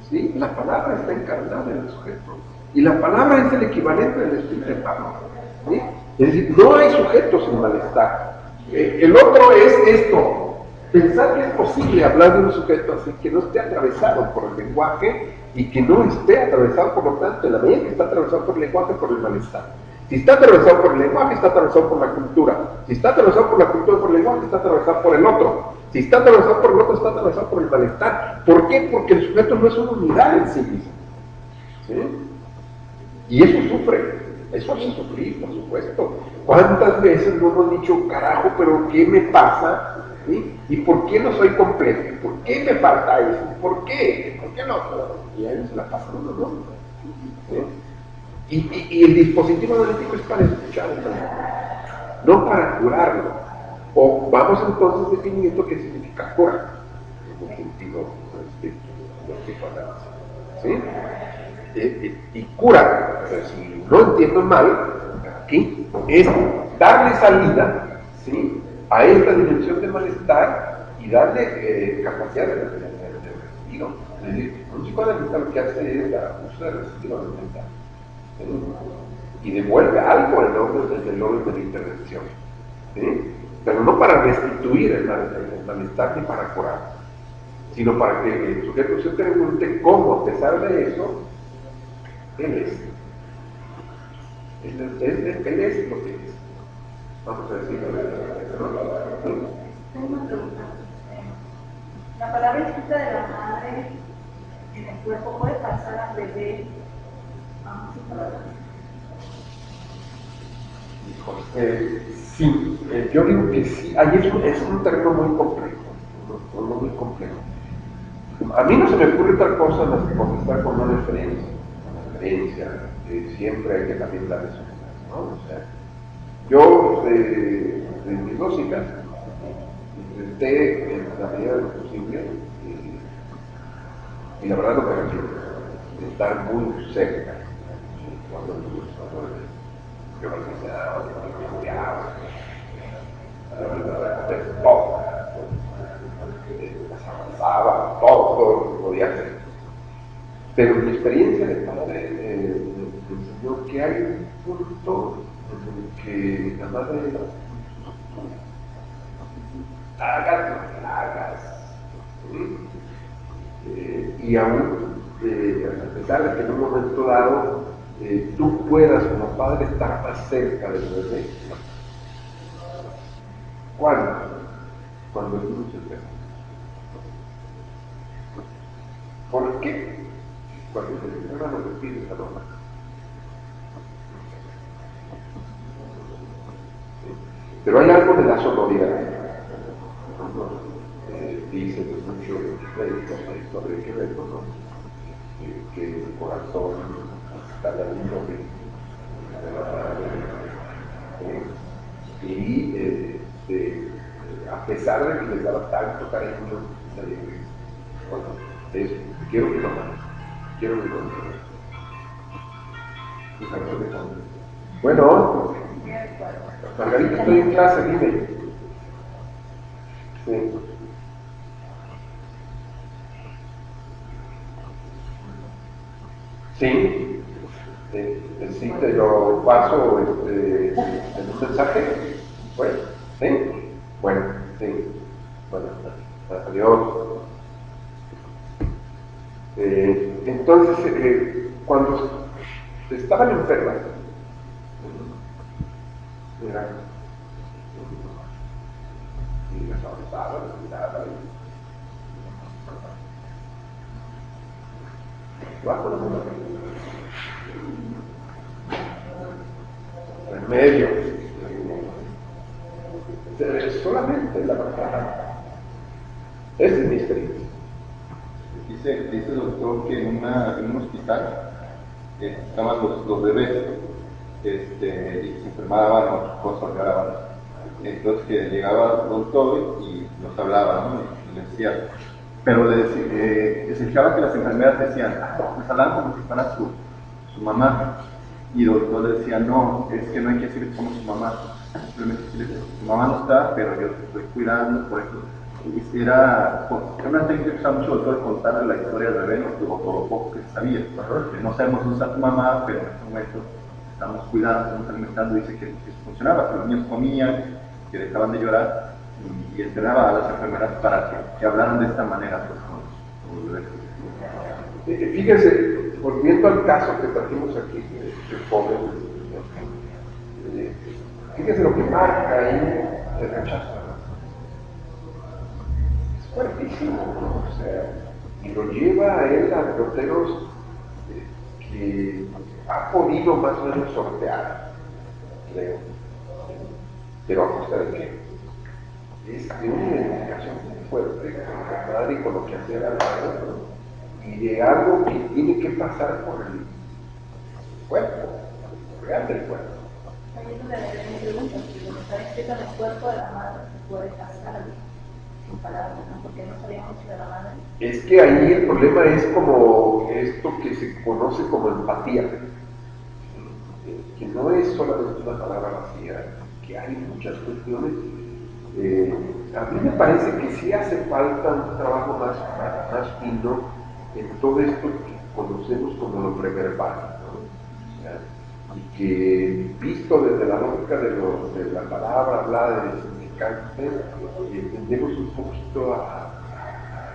¿Sí? La palabra está encarnada en el sujeto. Y la palabra es el equivalente de la espina de Pablo. ¿Sí? Es decir, no hay sujetos sin malestar. El otro es esto. Pensar que es posible hablar de un sujeto así que no esté atravesado por el lenguaje y que no esté atravesado, por lo tanto, en la medida que está atravesado por el lenguaje, por el malestar. Si está atravesado por el lenguaje, está atravesado por la cultura. Si está atravesado por la cultura, por el lenguaje, está atravesado por el otro. Si está atravesado por el otro, está atravesado por el malestar. ¿Por qué? Porque el sujeto no es una unidad en sí mismo. ¿Sí? Y eso sufre. Eso hace sufrir, por supuesto. ¿Cuántas veces no hemos dicho, carajo, pero qué me pasa? ¿Sí? ¿Y por qué no soy completo? ¿Por qué me falta eso? ¿Por qué? ¿Por qué no? Y a ellos se la pasan uno, ¿no? ¿Sí? Y el dispositivo analítico es para escucharlo, no para curarlo. O vamos entonces definiendo qué significa cura, en un sentido ¿sí? Y cura, si no entiendo mal, aquí es darle salida, ¿sí? A esta dimensión de malestar y darle capacidad de respiro. Es decir, un psicoanalista lo que hace es la uso de respiro mental. Y devuelve algo en el orden de la intervención, ¿sí? Pero no para restituir el malestar ni para curar, sino para que el sujeto se pregunte cómo, a pesar de eso, él es lo que es. Vamos a decirlo, ¿no? Tengo una pregunta. La palabra escrita de la madre en el cuerpo puede pasar al bebé. Sí, yo digo que sí. Ahí es un terreno muy complejo, muy complejo. A mí no se me ocurre otra cosa más que contestar con una referencia. Una referencia, siempre hay que también darle su lugar, ¿no? O sea, yo de mis dos hijas intenté en la medida de lo posible y la verdad no me refiero de estar muy cerca cuando yo me enseñaba, me estudiaba, todo, las avanzaba, todo lo que podía hacer. Pero mi experiencia de padre me enseñó que hay un punto en el que la madre hagas lo que hagas, y aún a pesar de que en un momento dado tú puedas como padre estar más cerca del bebé. ¿Cuándo? Cuando el niño se enferma. ¿Por qué? Cuando se enferma no le pides a mamá. Pero hay algo de la sonoridad. Dice mucho médicos sobre qué médico, ¿no? Que el corazón está latiendo de la madre. Y a pesar de que les daba tanto cariño, quiero que lo maten, quiero que lo maten. Bueno, Margarita, estoy en clase, dime. Sí. Sí, sí, te lo paso en un mensaje. Bueno, ¿sí? Bueno, sí. Bueno, adiós. Entonces, cuando estaban enfermas, era, y las avanzaban, bajo la mano. En medio. Solamente la verdad. Esa es mi experiencia. dice el doctor que en un hospital estaban los bebés y se enfermaban o cosas lloraban. Entonces que llegaba Don Toby y los hablaba, ¿no? Y les decía, pero se fijaba que las enfermeras decían, pues hablaban como si fuera su mamá. Y el doctor le decía, no, es que no hay que decir como su mamá, simplemente decirle, su mamá no está, pero yo te estoy cuidando, por eso. Era una técnica que usaba mucho el doctor, contarle la historia del bebé, o todo lo poco que se sabía. No sabemos dónde está tu mamá, pero en este momento estamos cuidando, estamos alimentando, dice que funcionaba, que los niños comían, que dejaban de llorar, y entrenaba a las enfermeras para que hablaran de esta manera pues, con los bebés. Fíjense, volviendo al caso que trajimos aquí, de joven, fíjense lo que marca ahí el rechazo. Es fuertísimo, ¿no? O sea, y lo lleva a él a derroteros que ha podido más o menos sortear, creo. Pero a costa de qué? Es de una identificación muy fuerte con la madre y con lo que hacía la madre, ¿no? Y de algo que tiene que pasar por el cuerpo, el real del cuerpo. Ahí es donde me pregunto, si lo que está escrito en el cuerpo de la madre se puede pasar sin palabras, ¿no? Porque no sabía mucho de la madre. Es que ahí el problema es como esto que se conoce como empatía, que no es solamente una palabra vacía, que hay muchas cuestiones. A mí me parece que sí hace falta un trabajo más fino en todo esto que conocemos como lo preverbal, ¿no? O sea, y que visto desde la lógica de la palabra hablada de significante, tendemos un poquito a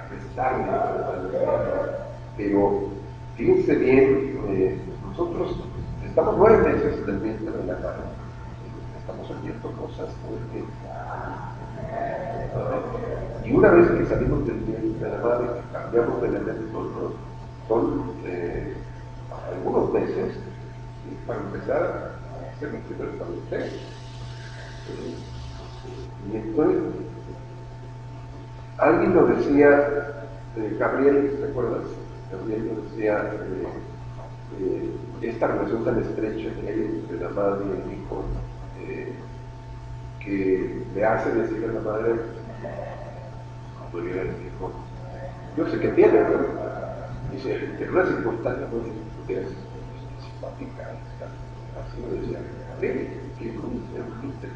restarle, pero fíjense bien, nosotros estamos 9 meses en el vientre de la madre, estamos oyendo cosas todo el tiempo. Y una vez que salimos del vientre de la madre, que cambiamos de elementos, son algunos meses para empezar a hacer los primeros establecer. Y entonces, alguien lo decía, Gabriel, ¿te acuerdas? Gabriel lo decía, esta relación tan estrecha que hay entre la madre y el hijo, que le hace decir a la madre, cuando llega el hijo, yo sé que tiene, ¿no? Dice, en una circunstancia muy simpática, así lo decía, Gabriel, que es muy interesante.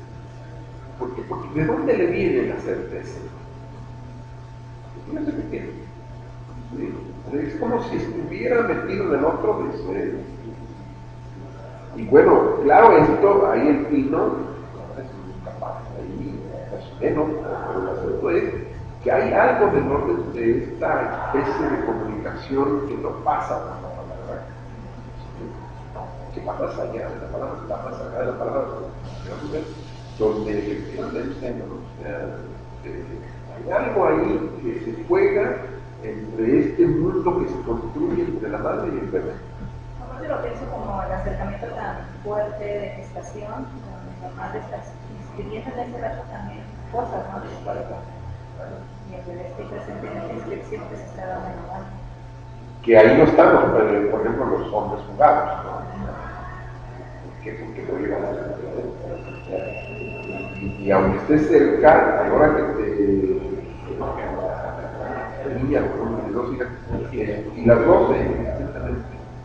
Porque ¿de dónde le viene la certeza? No sé qué tiene. ¿Sí? Es como si estuviera metido en el otro deseo. Y bueno, claro, esto, ahí el pino, es capaz, ahí más o menos, pero el asunto es que hay algo del orden de esta especie de comunicación que no pasa por la palabra, que va más allá de la palabra, está más allá de la palabra, donde efectivamente hay algo ahí que se juega entre este mundo que se construye entre la madre y el bebé. Aparte lo pienso como el acercamiento tan fuerte de gestación, donde la madre está inscribiendo en ese rato también cosas, ¿no? De su cuerpo. Y el bebé está presente en esa inscripción que se está dando en la madre. Que ahí no estamos, por ejemplo, los hombres jugados, ¿no? Porque no llegan a la y aunque estés cerca, a la hora que te niña con mis 2 hijas, y las 12,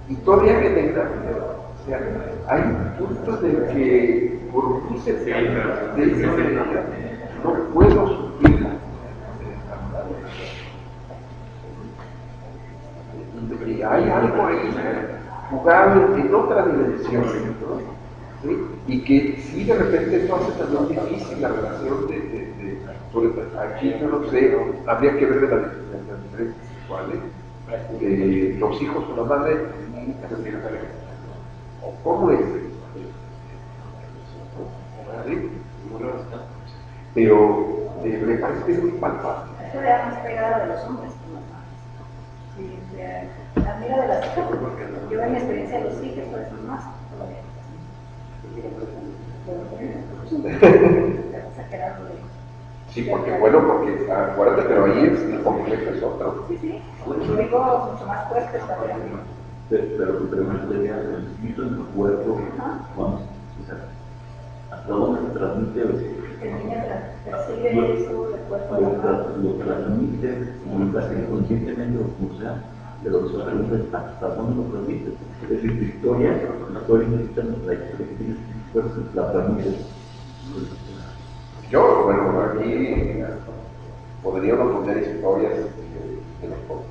y todavía que tenga, o sea, hay puntos de que por muy cercano de esa manera no puedo sufrir. Y hay algo ahí jugado en otra dimensión, ¿no? ¿Sí? Y que sí de repente esto hace también difícil la relación sobre aquí yo no sé, habría que ver de las diferencias sexuales, los hijos con la madre o cómo es, ¿sí? Pero me parece que es muy palpable. Eso le da más pegada de los hombres. Sí, la mira de las hijas, yo en mi experiencia de los hijos, por eso más. Sí, porque bueno, porque acuérdate, pero ahí el complejo es otro. Sí, sí, luego mucho más fuerte esta terapia. Pero tu pregunta sería, el espíritu en tu cuerpo, vamos, o sea, ¿hasta dónde se transmite? El niño percibe eso del cuerpo de la madre. Lo transmite, nunca se inconscientemente o como sea, pero esa pregunta es ¿hasta dónde lo transmite? Es decir, tu historia necesita la historia que tienes en tu cuerpo, la transmite. Yo, bueno, aquí podría uno poner historias de los pobres.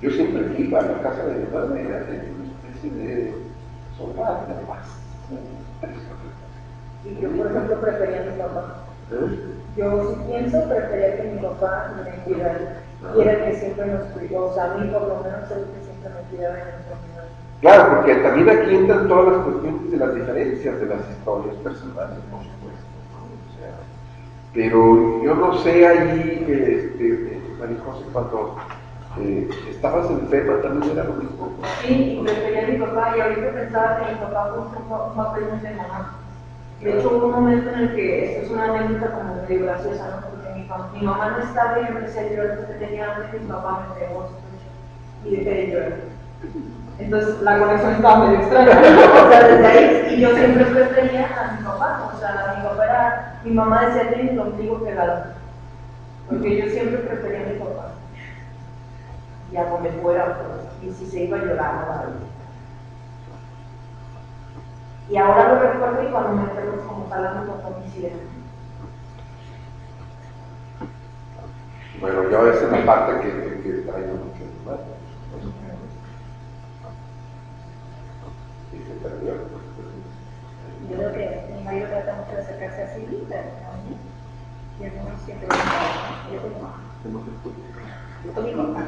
Yo siempre iba a la casa de mi madre, era una especie de soldado de paz. Y yo, por ejemplo, prefería a mi papá. Yo, si pienso, prefería que mi papá me cuidara. Y era el que siempre nos cuidó. O sea, a mí, por lo menos, el que siempre me cuidaba en el camino. Claro, porque también aquí entran todas las cuestiones de las diferencias de las historias personales, por supuesto. O sea, pero yo no sé allí, María José, cuando estabas enferma también era lo mismo. Sí, y prefería a mi papá. Y ahorita pensaba que mi papá fue un papel muy de mamá. De hecho, hubo un momento en el que, esto es una anécdota como medio graciosa, ¿no? Porque mi mamá no estaba y yo empecé a llorar porque tenía hambre y mi papá me pegó y dejé de llorar. Entonces la conexión estaba medio extraña, o sea, desde ahí, y yo siempre prefería a mi papá, o sea, mi papá era, mi mamá decía que el ombligo pegado, porque yo siempre prefería a mi papá, y a donde fuera, pues, y si se iba a llorar, no la verdad. Y ahora lo recuerdo y cuando me enfermo como tal, mi papá me sigue. Bueno, yo esa es la parte que traigo mucho más. Y se perdió. Yo creo que mi marido trata mucho de acercarse así, pero y el niño siempre lo sabe. Yo tengo mi mamá.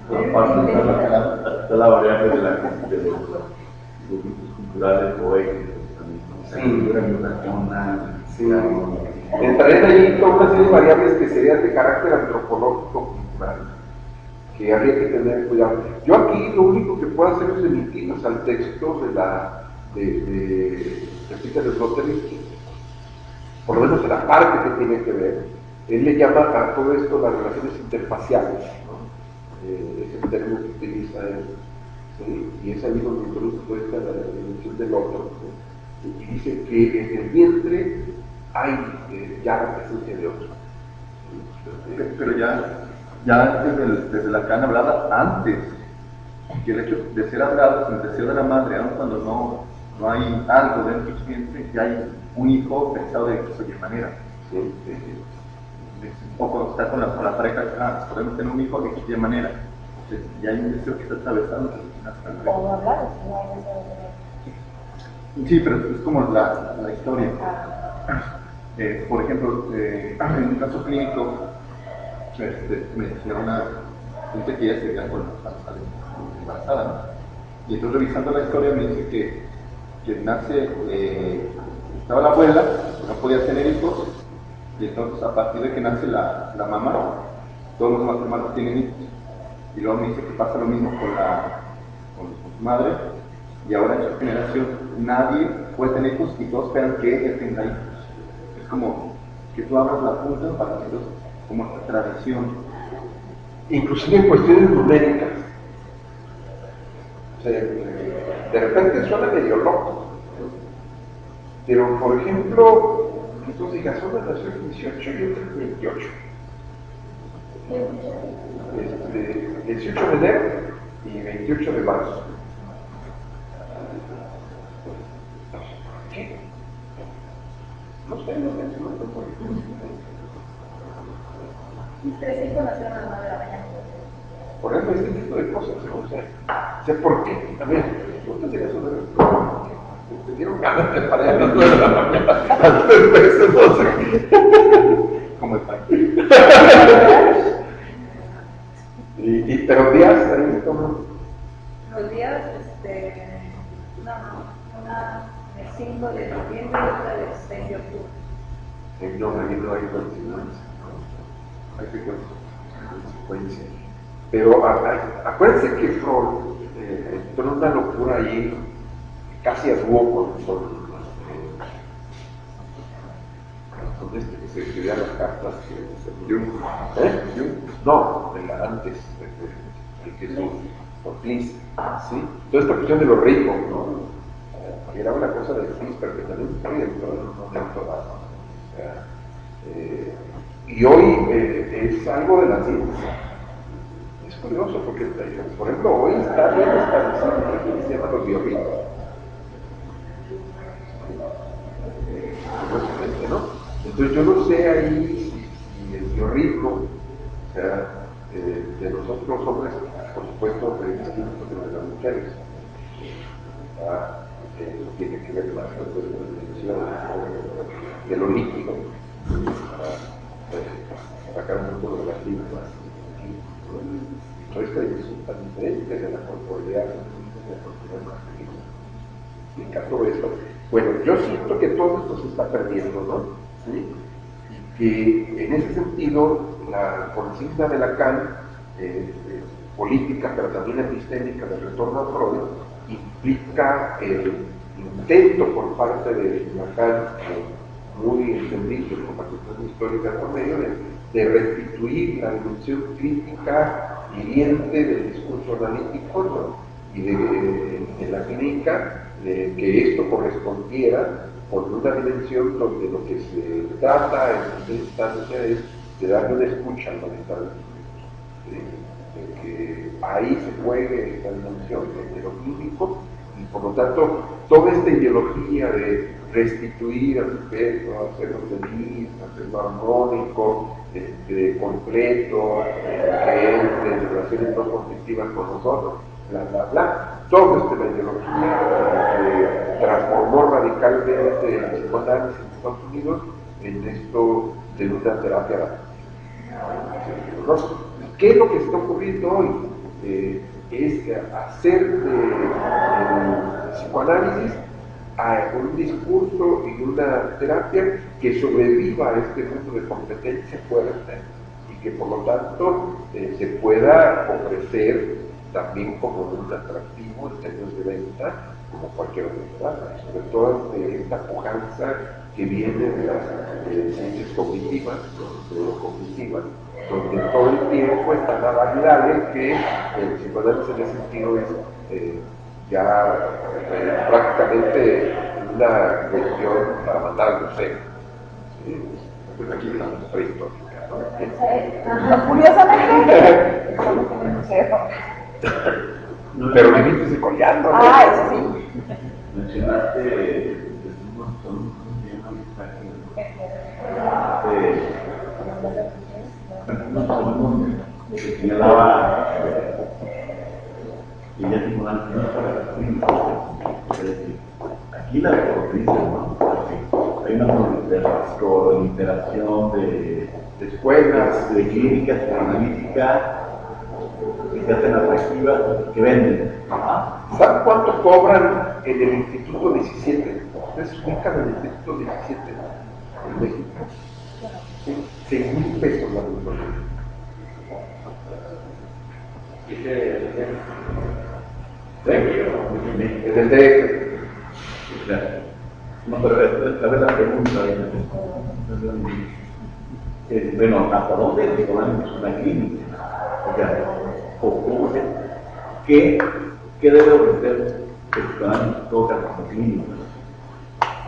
Aparte está la variante de los grupos culturales o étnicos también. Sí. Entrarían ahí toda una serie de variables que serían de carácter antropológico cultural, que habría que tener cuidado. Yo aquí lo único que puedo hacer es emitirnos al texto de Peter Sloterdijk, por lo menos de la parte que tiene que ver. Él le llama a todo esto las relaciones interfaciales, ¿no? Es el término que utiliza él, ¿sí? Y es ahí donde introduce toda esta la dimensión del otro, ¿sí? Y dice que en el vientre hay ya la presencia de otro. Pero ya desde Lacan hablaba antes, que el hecho de ser hablado sin deseo de la madre, aun cuando no hay algo dentro de su vientre, ya hay un hijo pensado de cualquier manera. ¿Sí? O cuando está con la pareja, podemos tener un hijo de cualquier manera. Entonces, ya hay un deseo que está atravesando. O hablar, no hay deseo de tener. Sí, pero es como la historia. Por ejemplo, en un caso clínico, me decía una gente que ya se veía embarazada, ¿no? Y entonces revisando la historia me dice que nace, estaba la abuela, no podía tener hijos, y entonces a partir de que nace la mamá, todos los demás hermanos tienen hijos. Y luego me dice que pasa lo mismo con su madre, y ahora en su generación nadie puede tener hijos y todos esperan que ella tenga hijos. Es como que tú abras la punta para que entonces, como esta tradición. Inclusive en cuestiones numéricas. O sea, de repente suena medio loco, pero por ejemplo, que tú digas, una nació el 18 y otra el 28. 18 de enero y 28 de marzo. ¿Qué? No sé. Mis 3 hijos nacieron a las 9 de la mañana. Por ejemplo, este tipo de cosas, ¿no? O sea, ¿por qué? A ver, ¿no te digas una vez? Te dieron ganas de parar a las 9 de la mañana. A las 3 veces, no sé. Como el país. Pero días ahí como. Los días, una del 5 de noviembre y otra del 6 de octubre. No, me vino ahí coincidencia. Hay secuencia. Pero acuérdense que Freud entró en una locura ahí, casi a dúo con con este que se escribía las cartas, Jung, Jung, no, de la antes, el que es por Fliss, ¿sí? Toda esta cuestión de lo rico, ¿no? Era una cosa de Fliss, pero que también estoy dentro de un momento dado. O sea, y hoy es algo de la ciencia. Es curioso porque, por ejemplo, hoy está bien establecido lo que se llama los biorritmos. ¿No? Entonces yo no sé ahí si el biorritmo, o sea, de nosotros los hombres, por supuesto, es distinto de las mujeres. Tiene que ver más con la dimensión de lo líquido, para sacar un poco de las líneas. Entonces esta dimensión tan diferente de la corporalidad, de la corporalidad masculina. Explica todo esto. Bueno, yo siento que todo esto se está perdiendo, ¿no? ¿Sí? Y que en ese sentido la consigna de Lacan, política pero también epistémica del retorno a Freud, implica el intento por parte de Lacan, muy entendido con la cuestión histórica por medio, de restituir la dimensión crítica hiriente del discurso analítico, ¿no? Y de la clínica, que esto correspondiera con una dimensión donde lo que se trata en primera instancia es de darle una escucha al mental, de que ahí se juegue esta dimensión de lo clínico, y por lo tanto toda esta ideología de restituir al sujeto, hacerlo feliz, hacerlo armónico, completo, que entre en relaciones no conflictivas con nosotros, bla, bla, bla. Todo esto la ideología que transformó radicalmente el psicoanálisis en Estados Unidos en esto de una terapia radical. ¿Qué es lo que está ocurriendo hoy? Es hacer el psicoanálisis un discurso y una terapia que sobreviva a este mundo de competencia fuerte y que por lo tanto se pueda ofrecer también como un atractivo en términos de venta, como cualquier otra, sobre todo de esta pujanza que viene de las ciencias cognitivas, donde todo el tiempo están las variedades que el psicoanálisis en ese sentido es ya prácticamente una cuestión para mandar al museo. Pues aquí estamos prehistóricas, ¿no? Curiosamente, estamos en el museo. Pero viviste coleando, ¿no? Ah, eso sí. Mencionaste que señalaba que ya tengo la para la clínica. Es decir, aquí la corriente, ¿no? Hay una proliferación de escuelas, de clínicas analíticas que se hacen atractivas, que venden. ¿Saben cuánto cobran en el Instituto 17? Ustedes ubican el Instituto 17 en México. ¿Sí? 6,000 pesos la mensualidad. En el DF. No, pero a ver la pregunta. Bueno, ¿hasta dónde el psicoanálisis es una clínica? O sea, ¿qué debe ofrecer el psicoanálisis en todo caso como clínica?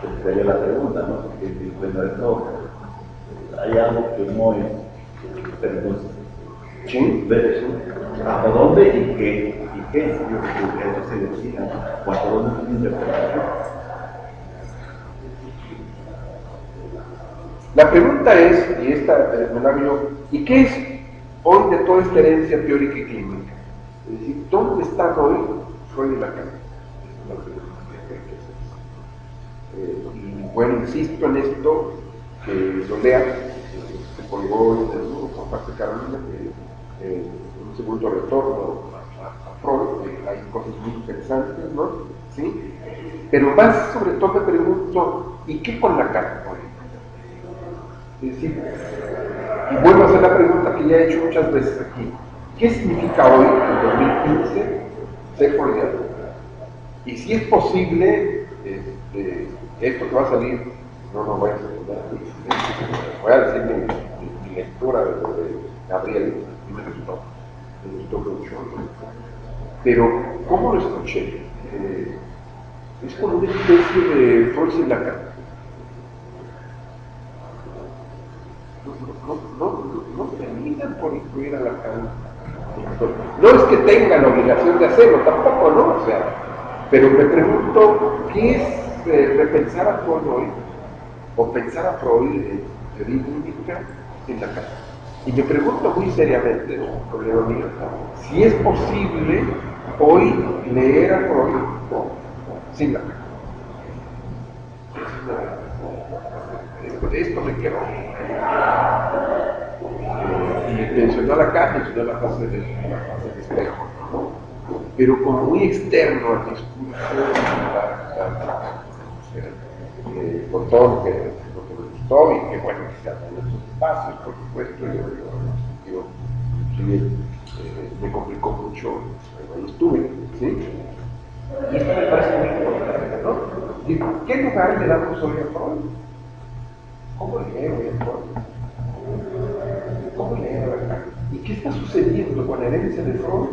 Esa sería la pregunta, ¿no? Porque bueno, esto, hay algo que no es, pero entonces, ¿Sí? ¿hasta dónde y qué? Yo creo que eso se decida, o hasta dónde es una interpretación. La pregunta es, y esta me la hago yo, ¿y qué es hoy de toda esta herencia teórica y clínica? Es decir, ¿dónde está hoy Freud y Lacan? Es la pregunta que hay que hacer. Y bueno, insisto en esto, que lo lean, se colgó en el grupo por parte de Carolina, un segundo retorno a Freud, hay cosas muy interesantes, ¿no? ¿Sí? Pero más sobre todo me pregunto, ¿y qué con Lacan hoy? Es decir, y vuelvo a hacer la pregunta que ya he hecho muchas veces aquí. ¿Qué significa hoy, en 2015, ser freudiano? Y si es posible, esto que va a salir, no lo voy a hacer voy a decir mi lectura de lo de Gabriel, y me gustó mucho. Pero, ¿cómo lo escuché? Es como una especie de Freud y Lacan. No terminan por incluir a Lacan. No es que tengan la obligación de hacerlo, tampoco, ¿no? O sea, pero me pregunto, ¿qué es repensar a Freud o pensar a Freud en teoría clínica en Lacan? Y me pregunto muy seriamente, es un problema mío, si es posible hoy leer a Freud sin Lacan. Esto me quedó. Y mencionó a Lacan, mencionó la fase del espejo, ¿no? Pero como muy externo al discurso, con todo lo que me gustó y que bueno, que se hablan en esos espacios, por supuesto, me complicó mucho, ahí estuve, ¿sí? Y esto me parece muy importante, ¿no? Digo, ¿qué lugar le damos hoy a Freud? ¿Cómo leo hoy a Freud? ¿Cómo leo a Lacan? ¿Y qué está sucediendo con la herencia de Freud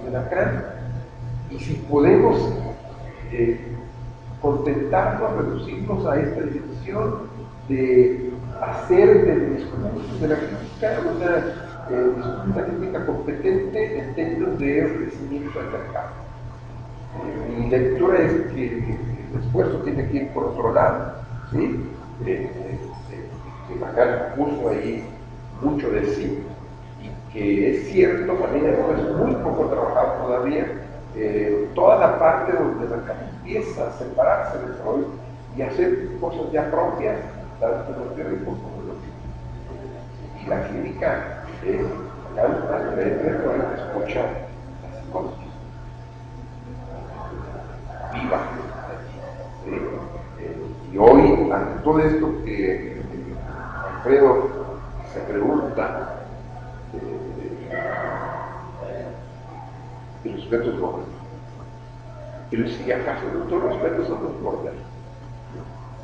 y de Lacan? Y si podemos contentarnos, reducirnos a esta decisión de hacer del discurso de la crítica una discurso de la crítica competente en términos de ofrecimiento del mercado. Mi lectura es que el esfuerzo tiene que ir por otro lado, ¿sí? Que Lacan puso ahí mucho de sí y que es cierto, también esto es muy poco trabajado todavía, toda la parte donde Lacan empieza a separarse de Freud y hacer cosas ya propias, tanto los teóricos como los científicos. Y la clínica al creer de Freud escucha la psicología viva. Y hoy, ante todo esto que Alfredo se pregunta de los sujetos modernos, pero si acaso no todos los sujetos son los modernos,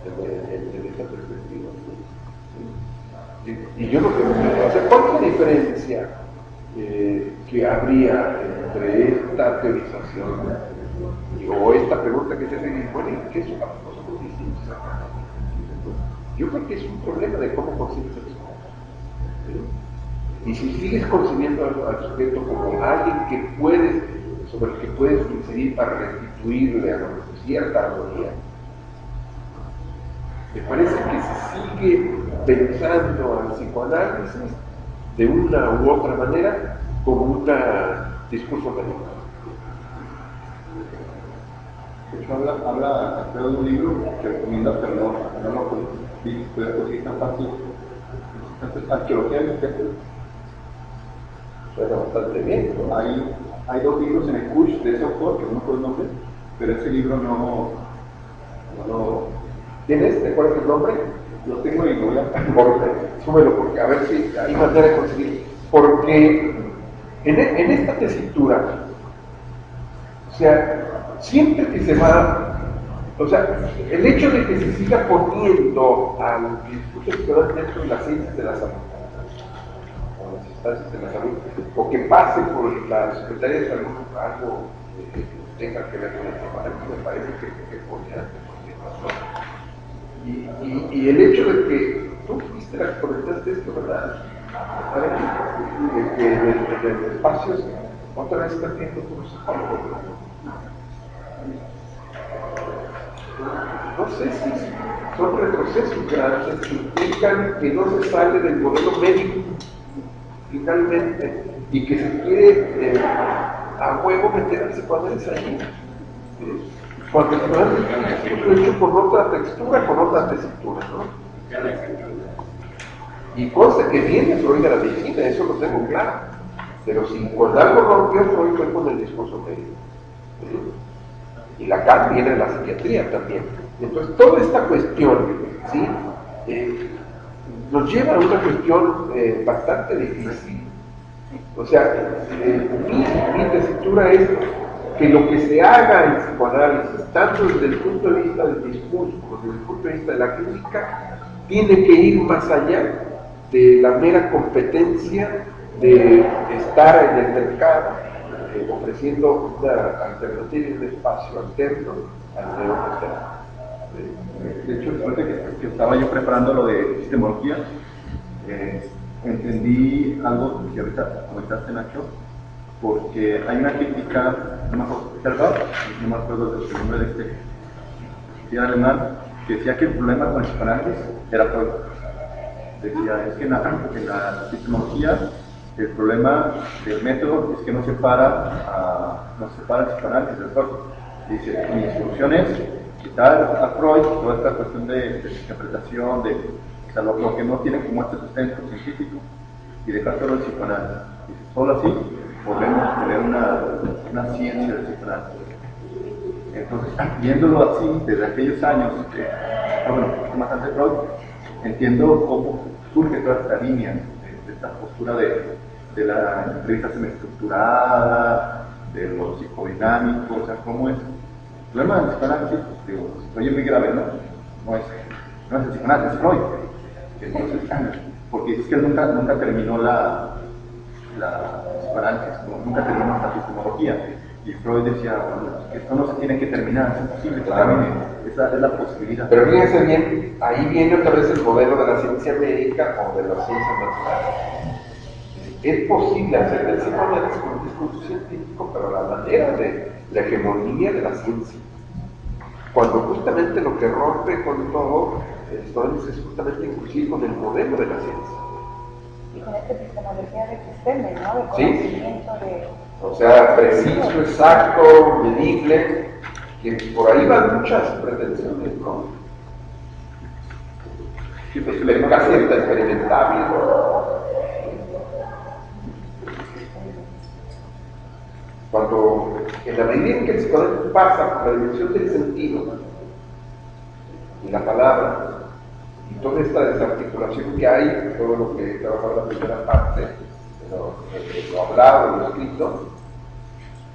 en esta perspectiva. Y yo lo que me pregunto, o sea, ¿cuál es la diferencia que habría entre esta teorización o esta pregunta que se hace, bueno, ¿qué son las cosas muy distintas? Yo creo que es un problema de cómo concibes el sujeto. Y si sigues concibiendo al sujeto como alguien que puedes, sobre el que puedes incidir para restituirle a cierta armonía, me parece que se sigue pensando al psicoanálisis de una u otra manera como un discurso médico. De hecho, habla Alfredo de un libro que recomienda, pero no lo puede conseguir tan fácil. Entonces, arqueología del espejo. Suena bastante bien, ¿no? Hay dos libros en el Kush de ese autor, que no me acuerdo el nombre, pero ese libro no lo... ¿Tienes? ¿Te acuerdas el nombre? Lo tengo y lo voy a... Súbelo, porque a ver si hay manera de conseguirlo. Porque en esta tesitura, o sea, siempre que se va, o sea, el hecho de que se siga poniendo al discurso ciudadano dentro de las ciencias de la salud, o las instancias de la salud, o que pase por la Secretaría de Salud algo que tenga que ver con el tema, me parece que podría tener. Y el hecho de que tú fuiste la que comentaste esto, ¿verdad? Que en el espacio otra vez está viendo tu psicólogo. No sé si son retrocesos grandes que implican que no se sale del modelo médico finalmente y que se quiere a huevo meter al psicoanálisis allí. Cuando el psicoanálisis es hecho con otra textura, con otra tesitura, ¿no? Y consta que viene Freud de la medicina, eso lo tengo claro. Pero si con algo rompió Freud fue con el discurso médico. ¿Sí? Y Lacan viene de la psiquiatría también. Entonces, toda esta cuestión, ¿sí? Nos lleva a una cuestión bastante difícil. O sea, mi tesitura es que lo que se haga en psicoanálisis, tanto desde el punto de vista del discurso como desde el punto de vista de la clínica, tiene que ir más allá de la mera competencia de estar en el mercado ofreciendo una alternativa y un espacio alterno al neomaterial. De hecho, ahorita que estaba yo preparando lo de epistemología, entendí algo que ahorita comentaste, Nacho, porque hay una crítica, no me acuerdo del nombre de este alemán, que decía que el problema con el psicoanálisis era Freud. Decía, es que en la epistemología el problema del método es que no separa el psicoanálisis del Freud. Dice, mi solución es quitar a Freud toda esta cuestión de interpretación, o sea, lo que no tiene como este sustento científico, y dejar solo el psicoanálisis. Dice, solo así podemos tener una ciencia del psicoanálisis. Entonces, viéndolo así, desde aquellos años, más antes de Freud, entiendo cómo surge toda esta línea de esta postura de la entrevista semiestructurada, de lo psicodinámico, o sea, cómo es. El problema del psicoanálisis, digo, oye, muy grave, ¿no? No es el psicoanálisis, es Freud. Entonces, porque es que él nunca terminó la psicoanálisis, nunca terminó la epistemología. Y Freud decía, bueno, esto no se tiene que terminar, es imposible que termine. Esa es la posibilidad. Pero fíjense bien, ahí viene otra vez el modelo de la ciencia médica o de la ciencia natural. Es posible hacer del psicoanálisis un discurso científico, pero a la manera de la hegemonía de la ciencia. Cuando justamente lo que rompe con todo esto es justamente inclusive con el modelo de la ciencia. Y con esta epistemología de sistemas, ¿no? De conocimiento, de... O sea, preciso, exacto, medible, que por ahí van muchas pretensiones, ¿no? Sí, pues, Casi hasta experimentable, ¿no? Cuando, en la medida en que el psicoanálisis pasa por la dimensión del sentido y la palabra, y toda esta desarticulación que hay, todo lo que he trabajado en la primera parte, lo hablado, lo escrito,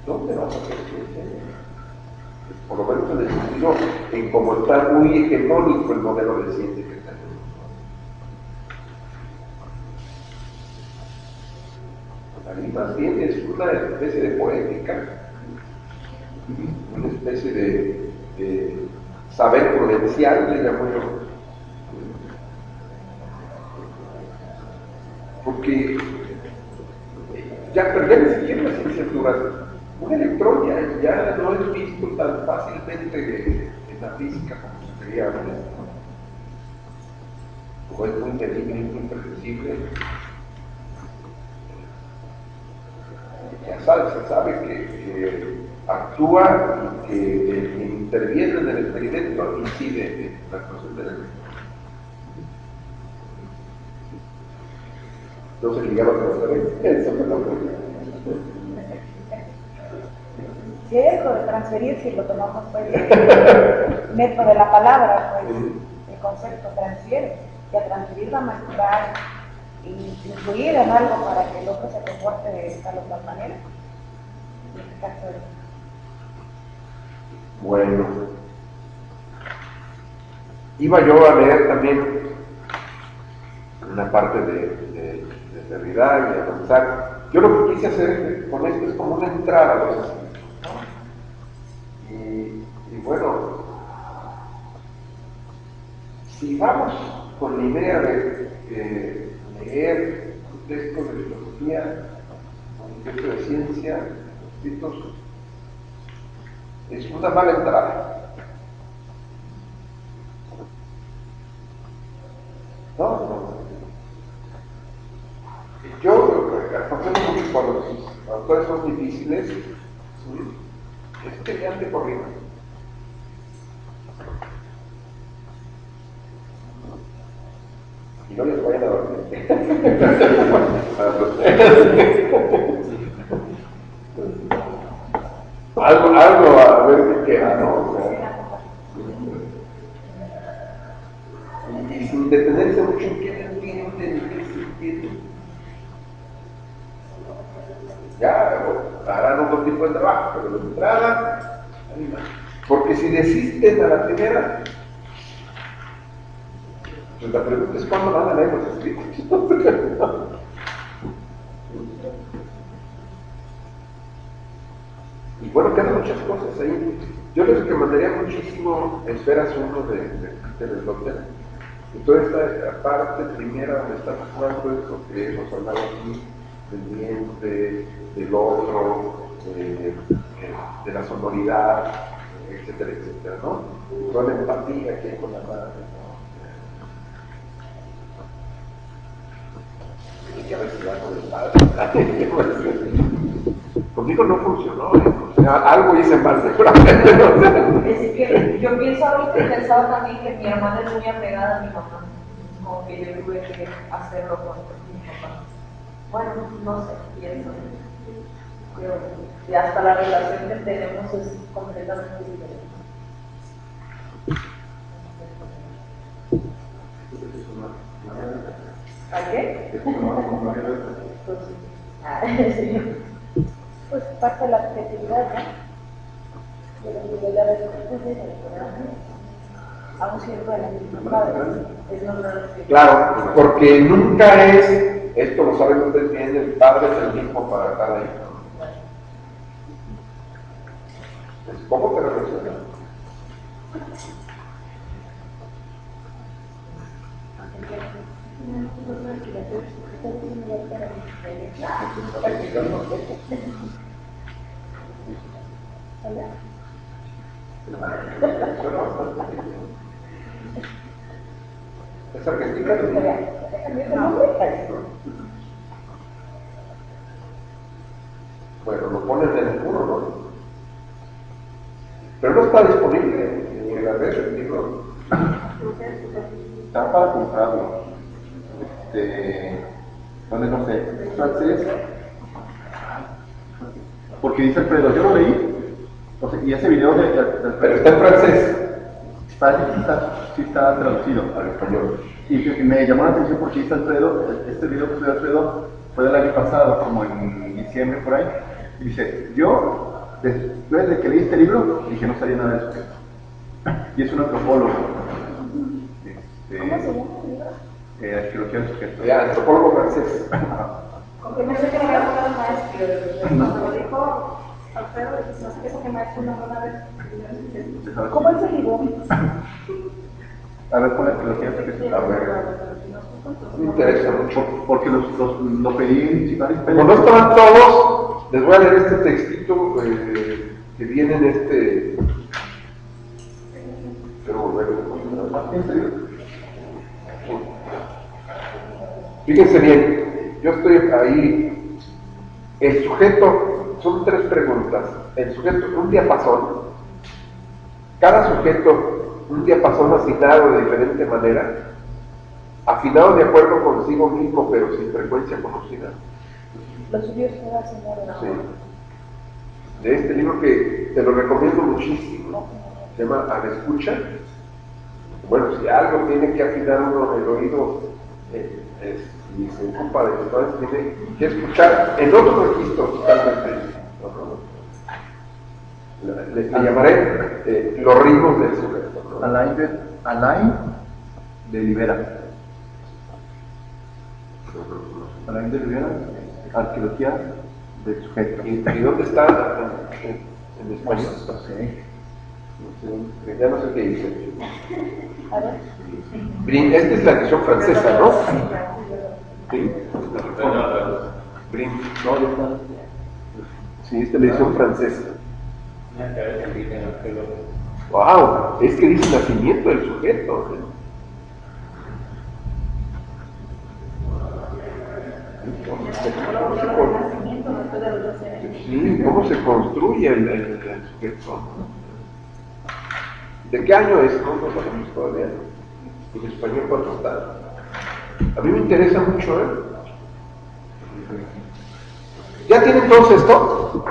¿dónde vas a hacer ciencia? Por lo menos en el sentido en cómo está muy hegemónico el modelo de ciencia que tenemos. Ahí más bien es una especie de poética, una especie de saber prudencial, le llamo yo. Porque ya ni siquiera la ciencia natural. Un electrón ya no es visto tan fácilmente en la física como se creía antes. Como es muy medible, muy impredecible. Se sabe que actúa y que el que interviene en el experimento incide en la actuación del electrón. Entonces, ligado a eso me lo Si hay algo de transferir, si lo tomamos pues el método de la palabra, pues el concepto transfiere, y a transferir va a madurar y influir en algo para que el otro se comporte de tal o cual manera. En este caso Bueno, iba yo a leer también una parte de Derrida y avanzar. Yo lo que quise hacer con esto es como una entrada a los asuntos. Y bueno, si vamos con la idea de leer un texto de filosofía, un texto de ciencia, escritos, es una mala entrada. No. Yo aconsejo mucho cuando los autores son difíciles, es que lean de corrido. Y no les vayan a dormir. algo a ver qué queda, ¿no? Y sin detenerse mucho en qué entienden, qué se entiende. Ya harán otro tipo de trabajo, pero de entrada, porque si desisten a la primera, Pues la pregunta es cuándo van a leer los escritos. Y bueno, quedan muchas cosas ahí. Yo les recomendaría muchísimo Esferas 1 de Peter Sloterdijk. Y toda esta parte primera donde está jugando eso que hemos hablado aquí, del vientre, del otro, de la sonoridad, etcétera, etcétera, ¿no? Toda la empatía que hay con la madre, ¿no? Y que a veces va con el padre. Conmigo no funcionó, o sea, algo hice mal seguramente, ¿no? Es que yo pienso ahorita y pensaba también que mi hermana es muy apegada a mi mamá, como que yo tuve que hacerlo con mi papá. Bueno, no sé, pienso. Y hasta la relación que tenemos es completamente diferente. ¿A qué? Pues, sí. Pues parte de la objetividad, ¿no? De la nivelidad de los recursos, aún siendo de la misma padre. Es lo que... Claro, porque nunca es, esto lo saben ustedes bien, el padre es el mismo para cada hijo. ¿Cómo te relacionas? ¿Es argentina? Bueno, lo ponen en el muro, ¿no? Pero no está disponible en la red el libro. Está para comprarlo. ¿Dónde no sé? ¿Es francés? Porque dice Alfredo, yo lo leí. O sea, y ese video de Pero está en francés. Sí está traducido Al español. Y me llamó la atención porque dice Alfredo, este video que fue de Alfredo fue del año pasado, como en diciembre por ahí. Y dice, yo, después de que leí este libro, dije no sabía nada de eso. Y es un antropólogo. ¿Cómo se llama el libro? Arqueología del sujeto. Ya, antropólogo francés. Porque no sé qué me había el maestro. Cuando lo dijo Alfredo, no sé qué es que maestro no van a ver. ¿Cómo es el libro? A ver, ¿cuál es arqueología del sujeto? A ver. Me interesa mucho. Porque lo pedí en Chicaris Como no estaban todos, les voy a leer este textito que viene en este. Quiero volver a encontrar. Fíjense bien, yo estoy ahí. El sujeto, son 3 preguntas. El sujeto, un diapasón. Cada sujeto, un diapasón asignado de diferente manera, afinado de acuerdo consigo mismo, pero sin frecuencia conocida. Los suyos queda señor. Sí. De este libro que te lo recomiendo muchísimo, se llama A la escucha. Bueno, si algo tiene que afinar uno el oído y se ocupa de esto, tiene que escuchar en otro registro totalmente. Le llamaré los ritmos del sujeto. Alain de Libera. Alain de Libera, arqueología del sujeto. ¿Y dónde está en español? Sí. Ya no sé qué dice. A ver. Esta es la edición francesa, ¿no? Sí. Sí, esta es la edición francesa. Wow, es que dice nacimiento del sujeto. Sí, ¿cómo se construye el sujeto? ¿De qué año es? No sabemos todavía. En español, ¿cuánto está? A mí me interesa mucho, ¿eh? ¿Ya tienen todos esto?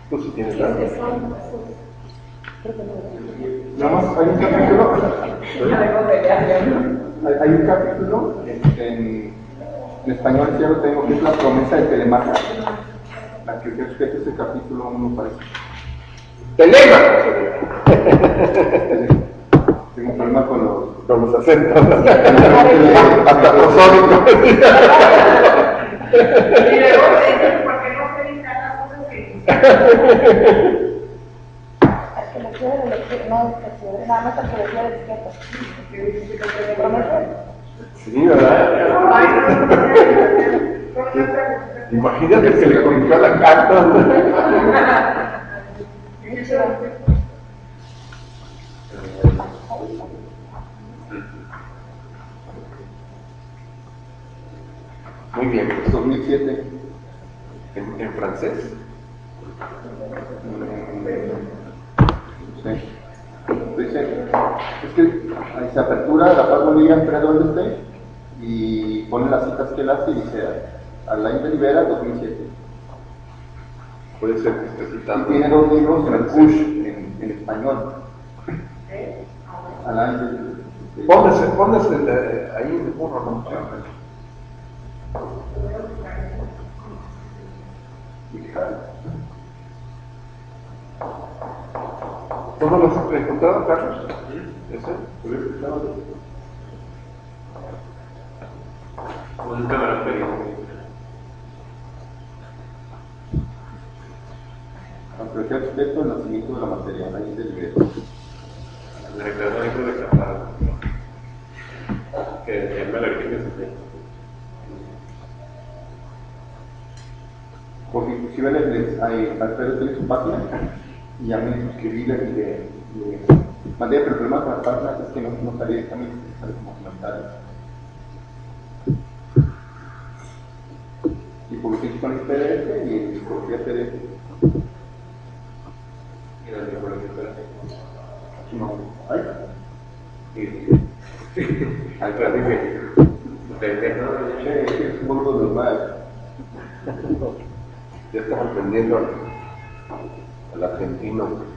Tú sí tienes algo. Nada más hay un capítulo. Hay un capítulo en español, ya lo tengo, que es la promesa de Telemaca. que respete ese capítulo 1 parece. Telégrafo. Tengo un problema con Los acentos. Hasta prosódico. Y luego me dicen, ¿por qué no se editan las cosas que Al que le quede la lectura, no, nada más al que le quede la etiqueta. ¿Me prometes? Sí, ¿verdad? Imagínate que le corrigió la carta. Muy bien, pues 2007. en francés. Sí. Dice, es que ahí se apertura la Paz Bolivia en Fred Oldestein y pone las citas que él hace y dice Alain de Rivera 2007. Puede ser que esté Y citando. tiene 2 libros en el push en español. Alain de Póngase ahí en el burro, ¿no? ¿Tú no lo has encontrado, Carlos? ¿Ese? Nunca me lo he pedido. Apreciar respeto el nacimiento de la materia, Alain de Rivera. Me recuerdo algo de Caparo. Que él me lo escribe siempre. Porque inclusive Alfredo tiene su página y ya me suscribí y le mandé, pero el problema con las páginas es que no sale directamente, sale como comentarios. Y publiqué con el PDF y escogí PDF. Y la tipología espera. No, ay, Al pero dije, ustedes no, es un poco normal. Ya estás aprendiendo al argentino.